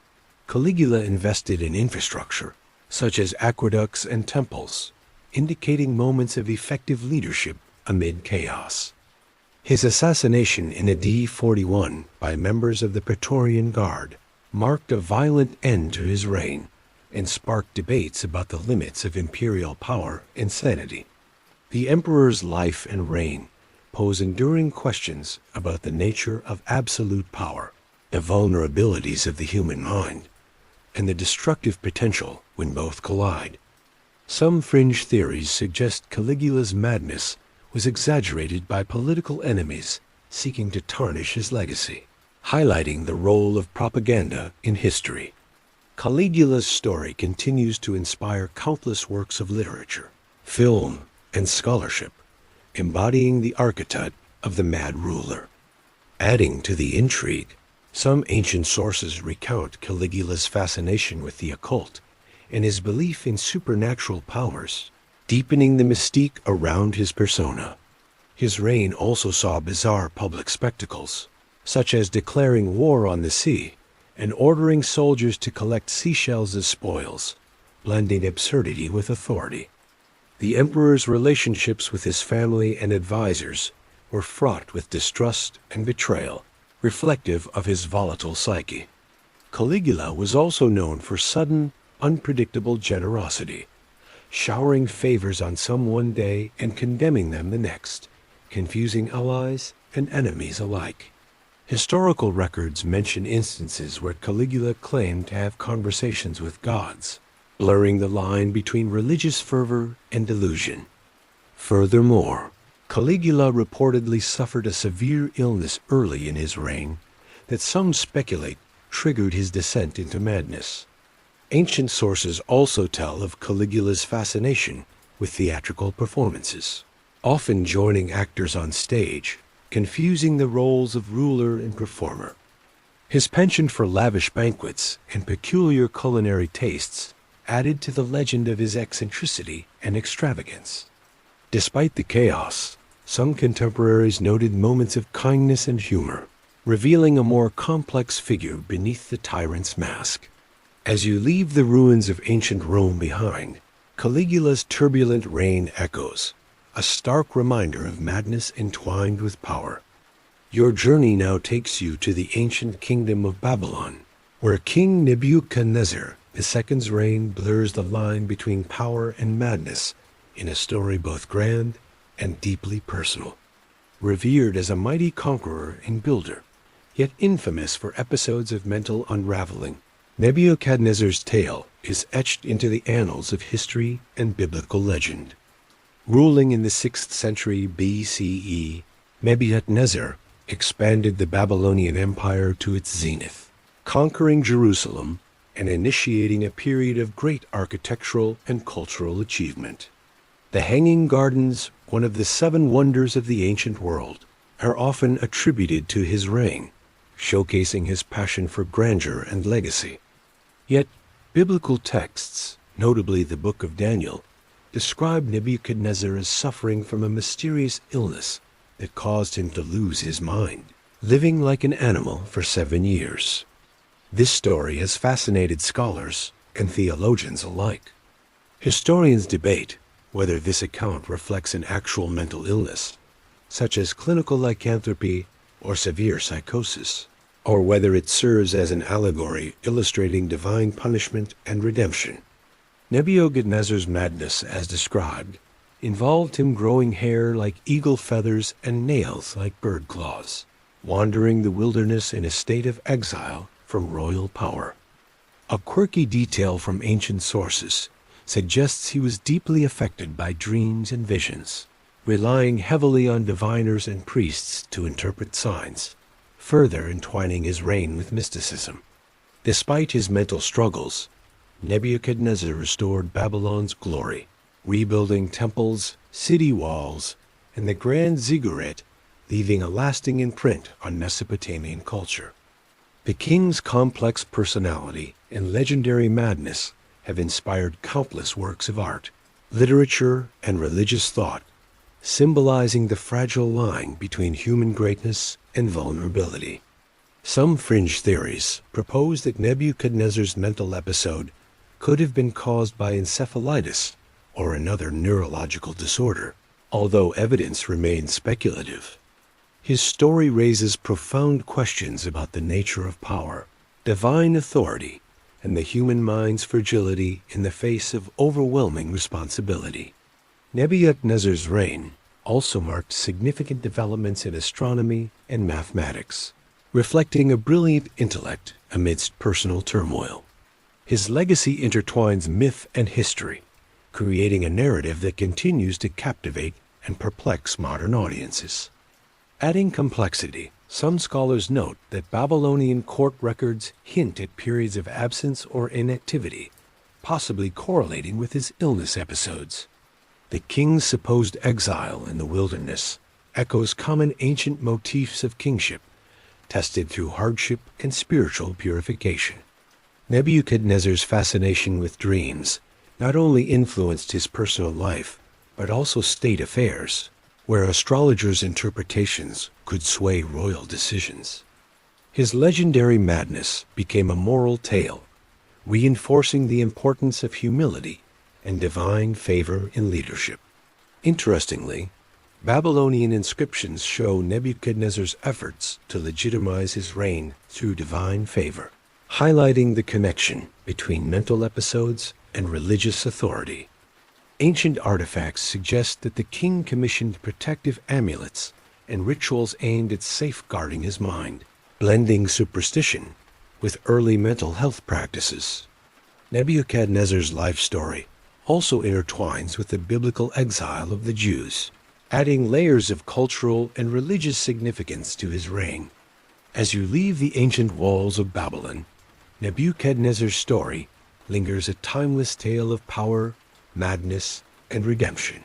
Caligula invested in infrastructure, such as aqueducts and temples, indicating moments of effective leadership amid chaos. His assassination in AD 41 by members of the Praetorian Guard marked a violent end to his reign and sparked debates about the limits of imperial power and sanity. The emperor's life and reign pose enduring questions about the nature of absolute power, the vulnerabilities of the human mind, and the destructive potential when both collide. Some fringe theories suggest Caligula's madness was exaggerated by political enemies seeking to tarnish his legacy, highlighting the role of propaganda in history. Caligula's story continues to inspire countless works of literature, film, and scholarship, embodying the archetype of the mad ruler. Adding to the intrigue, Some ancient sources recount Caligula's fascination with the occult and his belief in supernatural powers, deepening the mystique around his persona. His reign also saw bizarre public spectacles, such as declaring war on the sea and ordering soldiers to collect seashells as spoils, blending absurdity with authority. The emperor's relationships with his family and advisors were fraught with distrust and betrayal, reflective of his volatile psyche. Caligula was also known for sudden, unpredictable generosity, showering favors on some one day and condemning them the next, confusing allies and enemies alike. Historical records mention instances where Caligula claimed to have conversations with gods, blurring the line between religious fervor and delusion. Furthermore, Caligula reportedly suffered a severe illness early in his reign that some speculate triggered his descent into madness. Ancient sources also tell of Caligula's fascination with theatrical performances, often joining actors on stage, confusing the roles of ruler and performer. His penchant for lavish banquets and peculiar culinary tastes added to the legend of his eccentricity and extravagance. Despite the chaos, some contemporaries noted moments of kindness and humor, revealing a more complex figure beneath the tyrant's mask. As you leave the ruins of ancient Rome behind, Caligula's turbulent reign echoes, a stark reminder of madness entwined with power. Your journey now takes you to the ancient kingdom of Babylon, where King Nebuchadnezzar II's reign blurs the line between power and madness in a story both grand and deeply personal. Revered as a mighty conqueror and builder, yet infamous for episodes of mental unraveling, Nebuchadnezzar's tale is etched into the annals of history and biblical legend. Ruling in the 6th century BCE, Nebuchadnezzar expanded the Babylonian Empire to its zenith, conquering Jerusalem and initiating a period of great architectural and cultural achievement. The Hanging Gardens, one of the 7 wonders of the ancient world, are often attributed to his reign, showcasing his passion for grandeur and legacy. Yet, biblical texts, notably the Book of Daniel, describe Nebuchadnezzar as suffering from a mysterious illness that caused him to lose his mind, living like an animal for 7 years. This story has fascinated scholars and theologians alike. Historians debate whether this account reflects an actual mental illness, such as clinical lycanthropy or severe psychosis, or whether it serves as an allegory illustrating divine punishment and redemption. Nebuchadnezzar's madness, as described, involved him growing hair like eagle feathers and nails like bird claws, wandering the wilderness in a state of exile from royal power. A quirky detail from ancient sources suggests he was deeply affected by dreams and visions, relying heavily on diviners and priests to interpret signs, further entwining his reign with mysticism. Despite his mental struggles, Nebuchadnezzar restored Babylon's glory, rebuilding temples, city walls, and the grand ziggurat, leaving a lasting imprint on Mesopotamian culture. The king's complex personality and legendary madness have inspired countless works of art, literature, and religious thought, symbolizing the fragile line between human greatness and vulnerability. Some fringe theories propose that Nebuchadnezzar's mental episode could have been caused by encephalitis or another neurological disorder, although evidence remains speculative. His story raises profound questions about the nature of power, divine authority, and the human mind's fragility in the face of overwhelming responsibility. Nebuchadnezzar's reign also marked significant developments in astronomy and mathematics, reflecting a brilliant intellect amidst personal turmoil. His legacy intertwines myth and history, creating a narrative that continues to captivate and perplex modern audiences. Adding complexity, some scholars note that Babylonian court records hint at periods of absence or inactivity, possibly correlating with his illness episodes. The king's supposed exile in the wilderness echoes common ancient motifs of kingship, tested through hardship and spiritual purification. Nebuchadnezzar's fascination with dreams not only influenced his personal life, but also state affairs, where astrologers' interpretations could sway royal decisions. His legendary madness became a moral tale, reinforcing the importance of humility and divine favor in leadership. Interestingly, Babylonian inscriptions show Nebuchadnezzar's efforts to legitimize his reign through divine favor, highlighting the connection between mental episodes and religious authority. Ancient artifacts suggest that the king commissioned protective amulets and rituals aimed at safeguarding his mind, blending superstition with early mental health practices. Nebuchadnezzar's life story also intertwines with the biblical exile of the Jews, adding layers of cultural and religious significance to his reign. As you leave the ancient walls of Babylon, Nebuchadnezzar's story lingers a timeless tale of power, madness, and redemption.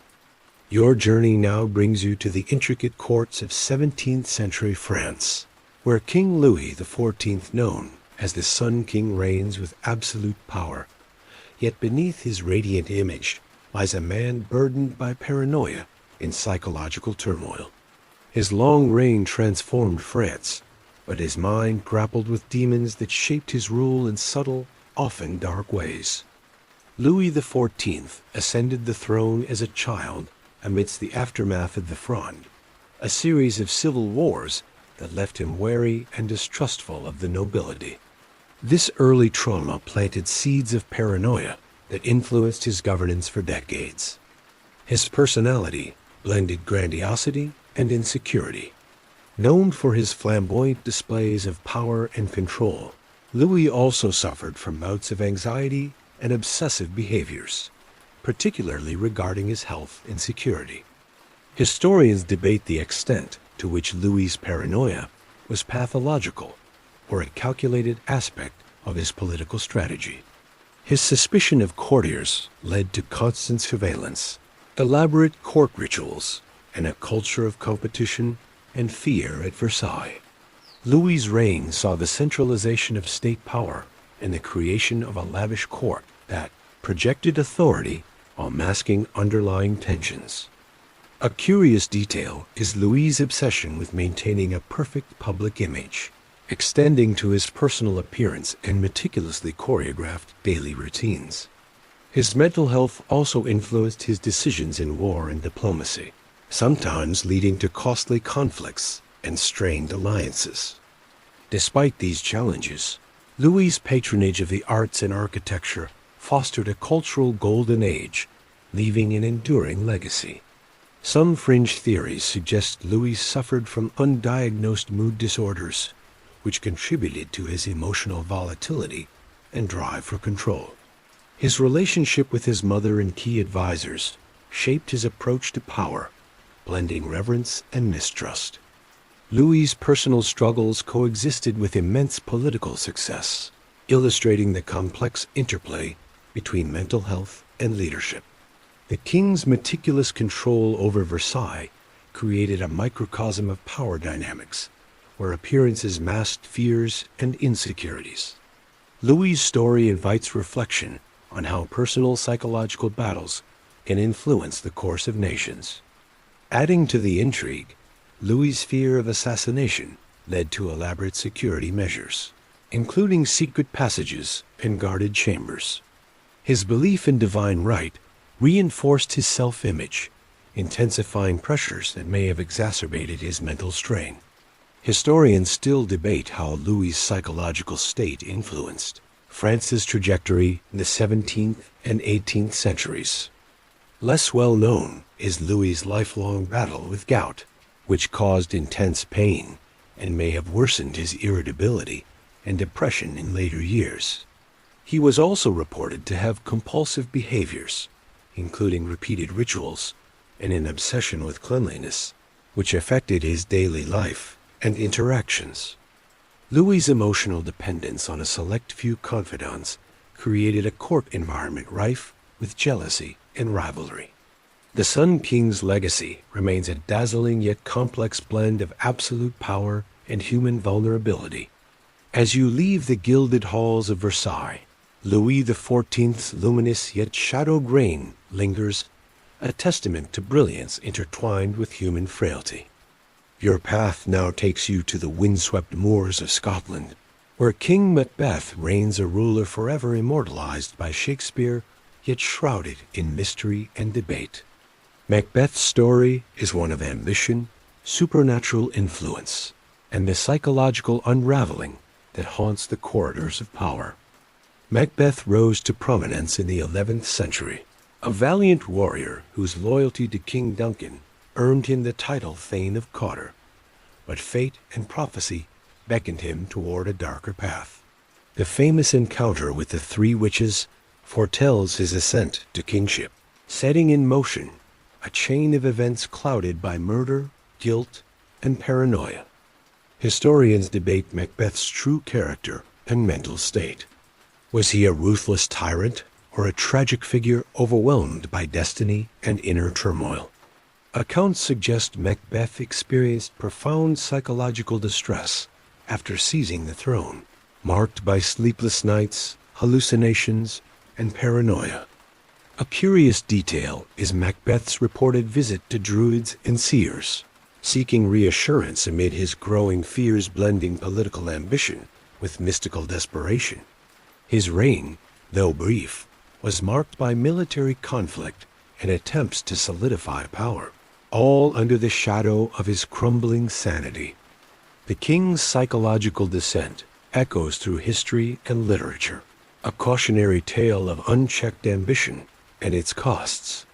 Your journey now brings you to the intricate courts of 17th century France, where King Louis XIV, known as the Sun King, reigns with absolute power. Yet beneath his radiant image lies a man burdened by paranoia and psychological turmoil. His long reign transformed France, but his mind grappled with demons that shaped his rule in subtle, often dark ways. Louis XIV ascended the throne as a child amidst the aftermath of the Fronde, a series of civil wars that left him wary and distrustful of the nobility. This early trauma planted seeds of paranoia that influenced his governance for decades. His personality blended grandiosity and insecurity. Known for his flamboyant displays of power and control, Louis also suffered from bouts of anxiety and obsessive behaviors, particularly regarding his health and security. Historians debate the extent to which Louis's paranoia was pathological or a calculated aspect of his political strategy. His suspicion of courtiers led to constant surveillance, elaborate court rituals, and a culture of competition and fear at Versailles. Louis's reign saw the centralization of state power and the creation of a lavish court that projected authority while masking underlying tensions. A curious detail is Louis's obsession with maintaining a perfect public image, extending to his personal appearance and meticulously choreographed daily routines. His mental health also influenced his decisions in war and diplomacy, sometimes leading to costly conflicts and strained alliances. Despite these challenges, Louis's patronage of the arts and architecture fostered a cultural golden age, leaving an enduring legacy. Some fringe theories suggest Louis suffered from undiagnosed mood disorders, which contributed to his emotional volatility and drive for control. His relationship with his mother and key advisors shaped his approach to power, blending reverence and mistrust. Louis's personal struggles coexisted with immense political success, illustrating the complex interplay between mental health and leadership. The king's meticulous control over Versailles created a microcosm of power dynamics, where appearances masked fears and insecurities. Louis's story invites reflection on how personal psychological battles can influence the course of nations. Adding to the intrigue, Louis's fear of assassination led to elaborate security measures, including secret passages and guarded chambers. His belief in divine right reinforced his self-image, intensifying pressures that may have exacerbated his mental strain. Historians still debate how Louis's psychological state influenced France's trajectory in the 17th and 18th centuries. Less well known is Louis's lifelong battle with gout, which caused intense pain and may have worsened his irritability and depression in later years. He was also reported to have compulsive behaviors, including repeated rituals and an obsession with cleanliness, which affected his daily life and interactions. Louis's emotional dependence on a select few confidants created a court environment rife with jealousy and rivalry. The Sun King's legacy remains a dazzling yet complex blend of absolute power and human vulnerability. As you leave the gilded halls of Versailles, Louis XIV's luminous yet shadowed reign lingers, a testament to brilliance intertwined with human frailty. Your path now takes you to the windswept moors of Scotland, where King Macbeth reigns a ruler forever immortalized by Shakespeare, yet shrouded in mystery and debate. Macbeth's story is one of ambition, supernatural influence, and the psychological unraveling that haunts the corridors of power. Macbeth rose to prominence in the 11th century, a valiant warrior whose loyalty to King Duncan earned him the title Thane of Cawdor. But fate and prophecy beckoned him toward a darker path. The famous encounter with the three witches foretells his ascent to kingship, setting in motion a chain of events clouded by murder, guilt, and paranoia. Historians debate Macbeth's true character and mental state. Was he a ruthless tyrant or a tragic figure overwhelmed by destiny and inner turmoil? Accounts suggest Macbeth experienced profound psychological distress after seizing the throne, marked by sleepless nights, hallucinations, and paranoia. A curious detail is Macbeth's reported visit to druids and seers, seeking reassurance amid his growing fears blending political ambition with mystical desperation. His reign, though brief, was marked by military conflict and attempts to solidify power, all under the shadow of his crumbling sanity. The king's psychological descent echoes through history and literature, a cautionary tale of unchecked ambition and its costs.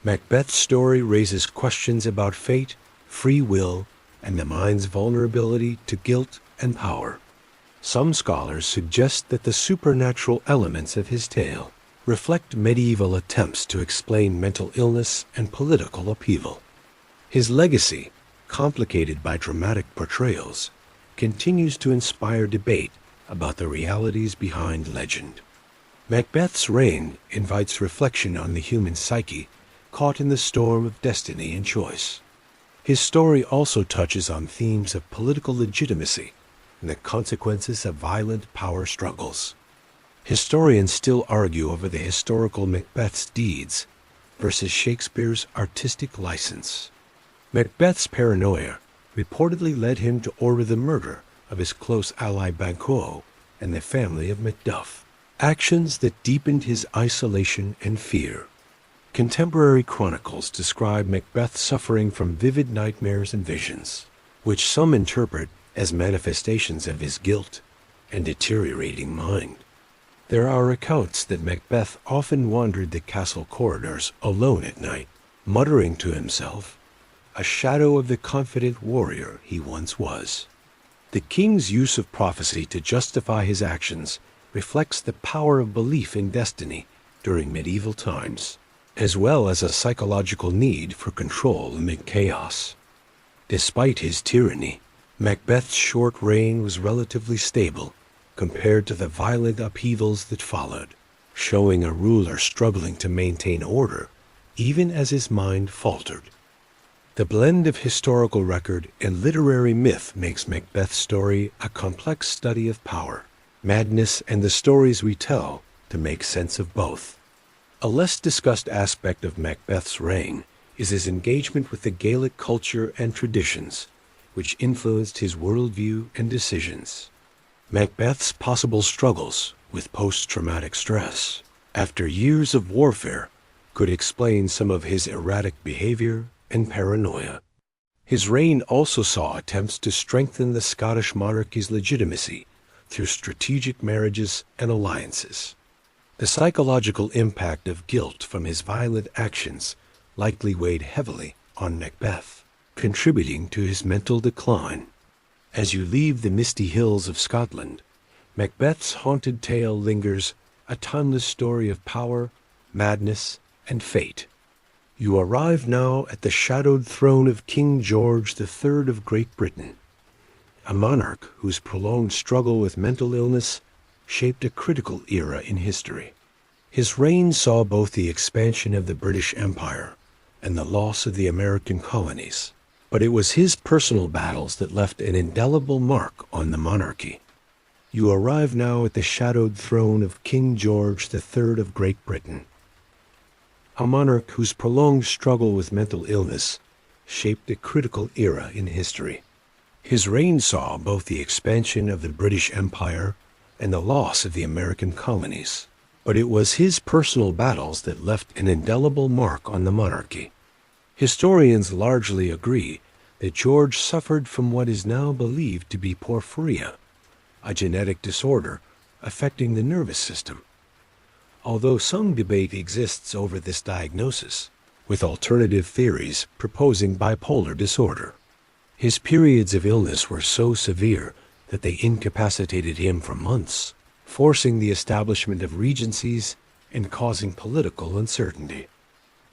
Macbeth's story raises questions about fate, free will, and the mind's vulnerability to guilt and power. Some scholars suggest that the supernatural elements of his tale reflect medieval attempts to explain mental illness and political upheaval. His legacy, complicated by dramatic portrayals, continues to inspire debate about the realities behind legend. Macbeth's reign invites reflection on the human psyche caught in the storm of destiny and choice. His story also touches on themes of political legitimacy and the consequences of violent power struggles. Historians still argue over the historical Macbeth's deeds versus Shakespeare's artistic license. Macbeth's paranoia reportedly led him to order the murder of his close ally Banquo and the family of Macduff, actions that deepened his isolation and fear. Contemporary chronicles describe Macbeth suffering from vivid nightmares and visions, which some interpret as manifestations of his guilt and deteriorating mind. There are accounts that Macbeth often wandered the castle corridors alone at night, muttering to himself, a shadow of the confident warrior he once was. The king's use of prophecy to justify his actions reflects the power of belief in destiny during medieval times, as well as a psychological need for control amid chaos. Despite his tyranny, Macbeth's short reign was relatively stable compared to the violent upheavals that followed, showing a ruler struggling to maintain order even as his mind faltered. The blend of historical record and literary myth makes Macbeth's story a complex study of power, madness, and the stories we tell to make sense of both. A less discussed aspect of Macbeth's reign is his engagement with the Gaelic culture and traditions, which influenced his worldview and decisions. Macbeth's possible struggles with post-traumatic stress after years of warfare could explain some of his erratic behavior and paranoia. His reign also saw attempts to strengthen the Scottish monarchy's legitimacy through strategic marriages and alliances. The psychological impact of guilt from his violent actions likely weighed heavily on Macbeth, contributing to his mental decline. As you leave the misty hills of Scotland, Macbeth's haunted tale lingers, a timeless story of power, madness, and fate. You arrive now at the shadowed throne of King George III of Great Britain, a monarch whose prolonged struggle with mental illness shaped a critical era in history. His reign saw both the expansion of the British Empire and the loss of the American colonies, But it was his personal battles that left an indelible mark on the monarchy. You arrive now at the shadowed throne of King George III of Great Britain, a monarch whose prolonged struggle with mental illness shaped a critical era in history. His reign saw both the expansion of the British Empire and the loss of the American colonies. But it was his personal battles that left an indelible mark on the monarchy. Historians largely agree that George suffered from what is now believed to be porphyria, a genetic disorder affecting the nervous system. Although some debate exists over this diagnosis, with alternative theories proposing bipolar disorder. His periods of illness were so severe that they incapacitated him for months, forcing the establishment of regencies and causing political uncertainty.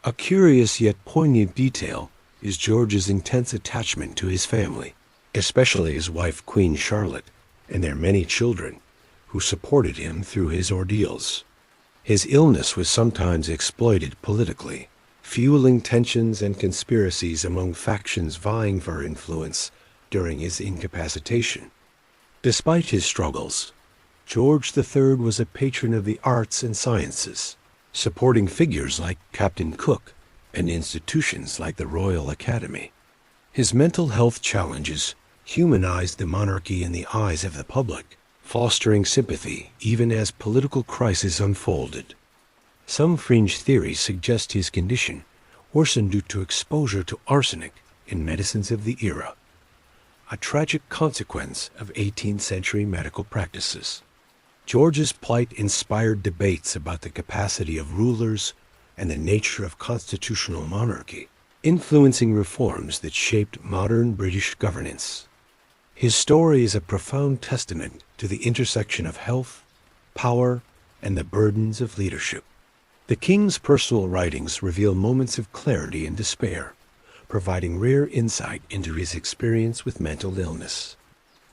A curious yet poignant detail is George's intense attachment to his family, especially his wife Queen Charlotte and their many children, who supported him through his ordeals. His illness was sometimes exploited politically, fueling tensions and conspiracies among factions vying for influence during his incapacitation. Despite his struggles, George III was a patron of the arts and sciences, supporting figures like Captain Cook and institutions like the Royal Academy. His mental health challenges humanized the monarchy in the eyes of the public, fostering sympathy even as political crises unfolded. Some fringe theories suggest his condition worsened due to exposure to arsenic in medicines of the era, a tragic consequence of 18th century medical practices. George's plight inspired debates about the capacity of rulers and the nature of constitutional monarchy, influencing reforms that shaped modern British governance. His story is a profound testament to the intersection of health, power, and the burdens of leadership. The king's personal writings reveal moments of clarity and despair, providing rare insight into his experience with mental illness.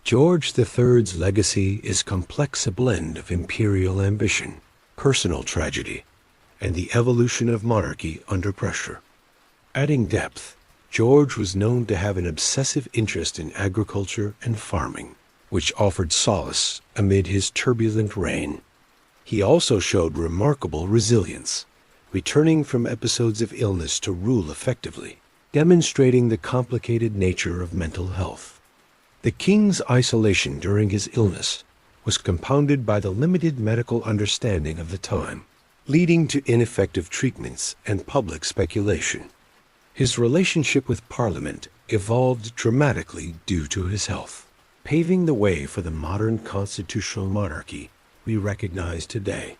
George III's legacy is complex, a blend of imperial ambition, personal tragedy, and the evolution of monarchy under pressure. Adding depth, George was known to have an obsessive interest in agriculture and farming, which offered solace amid his turbulent reign. He also showed remarkable resilience, returning from episodes of illness to rule effectively, demonstrating the complicated nature of mental health. The king's isolation during his illness was compounded by the limited medical understanding of the time, leading to ineffective treatments and public speculation. His relationship with Parliament evolved dramatically due to his health, paving the way for the modern constitutional monarchy we recognize today.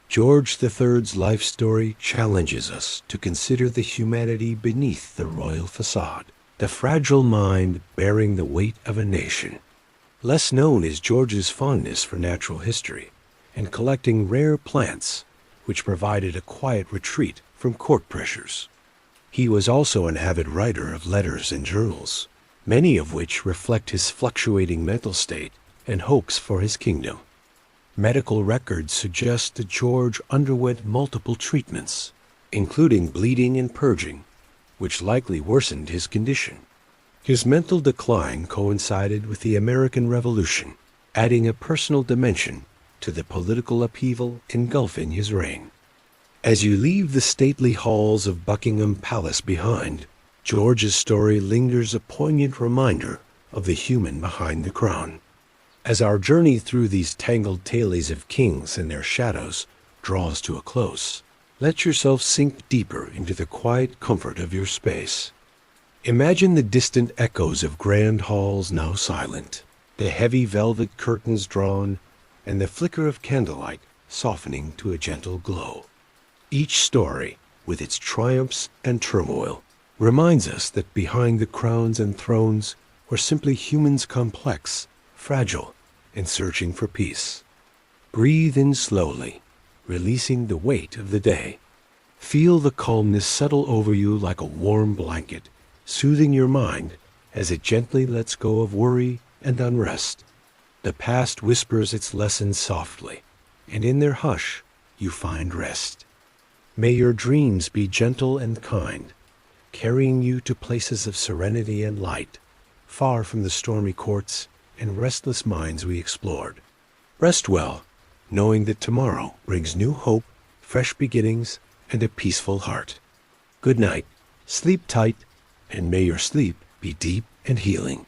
George III's life story challenges us to consider the humanity beneath the royal facade, the fragile mind bearing the weight of a nation. Less known is George's fondness for natural history and collecting rare plants, which provided a quiet retreat from court pressures. He was also an avid writer of letters and journals, many of which reflect his fluctuating mental state and hopes for his kingdom. Medical records suggest that George underwent multiple treatments, including bleeding and purging, which likely worsened his condition. His mental decline coincided with the American Revolution, adding a personal dimension to the political upheaval engulfing his reign. As you leave the stately halls of Buckingham Palace behind, George's story lingers, a poignant reminder of the human behind the crown. As our journey through these tangled tales of kings and their shadows draws to a close, let yourself sink deeper into the quiet comfort of your space. Imagine the distant echoes of grand halls now silent, the heavy velvet curtains drawn, and the flicker of candlelight softening to a gentle glow. Each story, with its triumphs and turmoil, reminds us that behind the crowns and thrones were simply humans, complex, fragile, and searching for peace. Breathe in slowly, releasing the weight of the day. Feel the calmness settle over you like a warm blanket, soothing your mind as it gently lets go of worry and unrest. The past whispers its lessons softly, and in their hush you find rest. May your dreams be gentle and kind, carrying you to places of serenity and light, far from the stormy courts and restless minds we explored. Rest well, knowing that tomorrow brings new hope, fresh beginnings, and a peaceful heart. Good night, sleep tight, and may your sleep be deep and healing.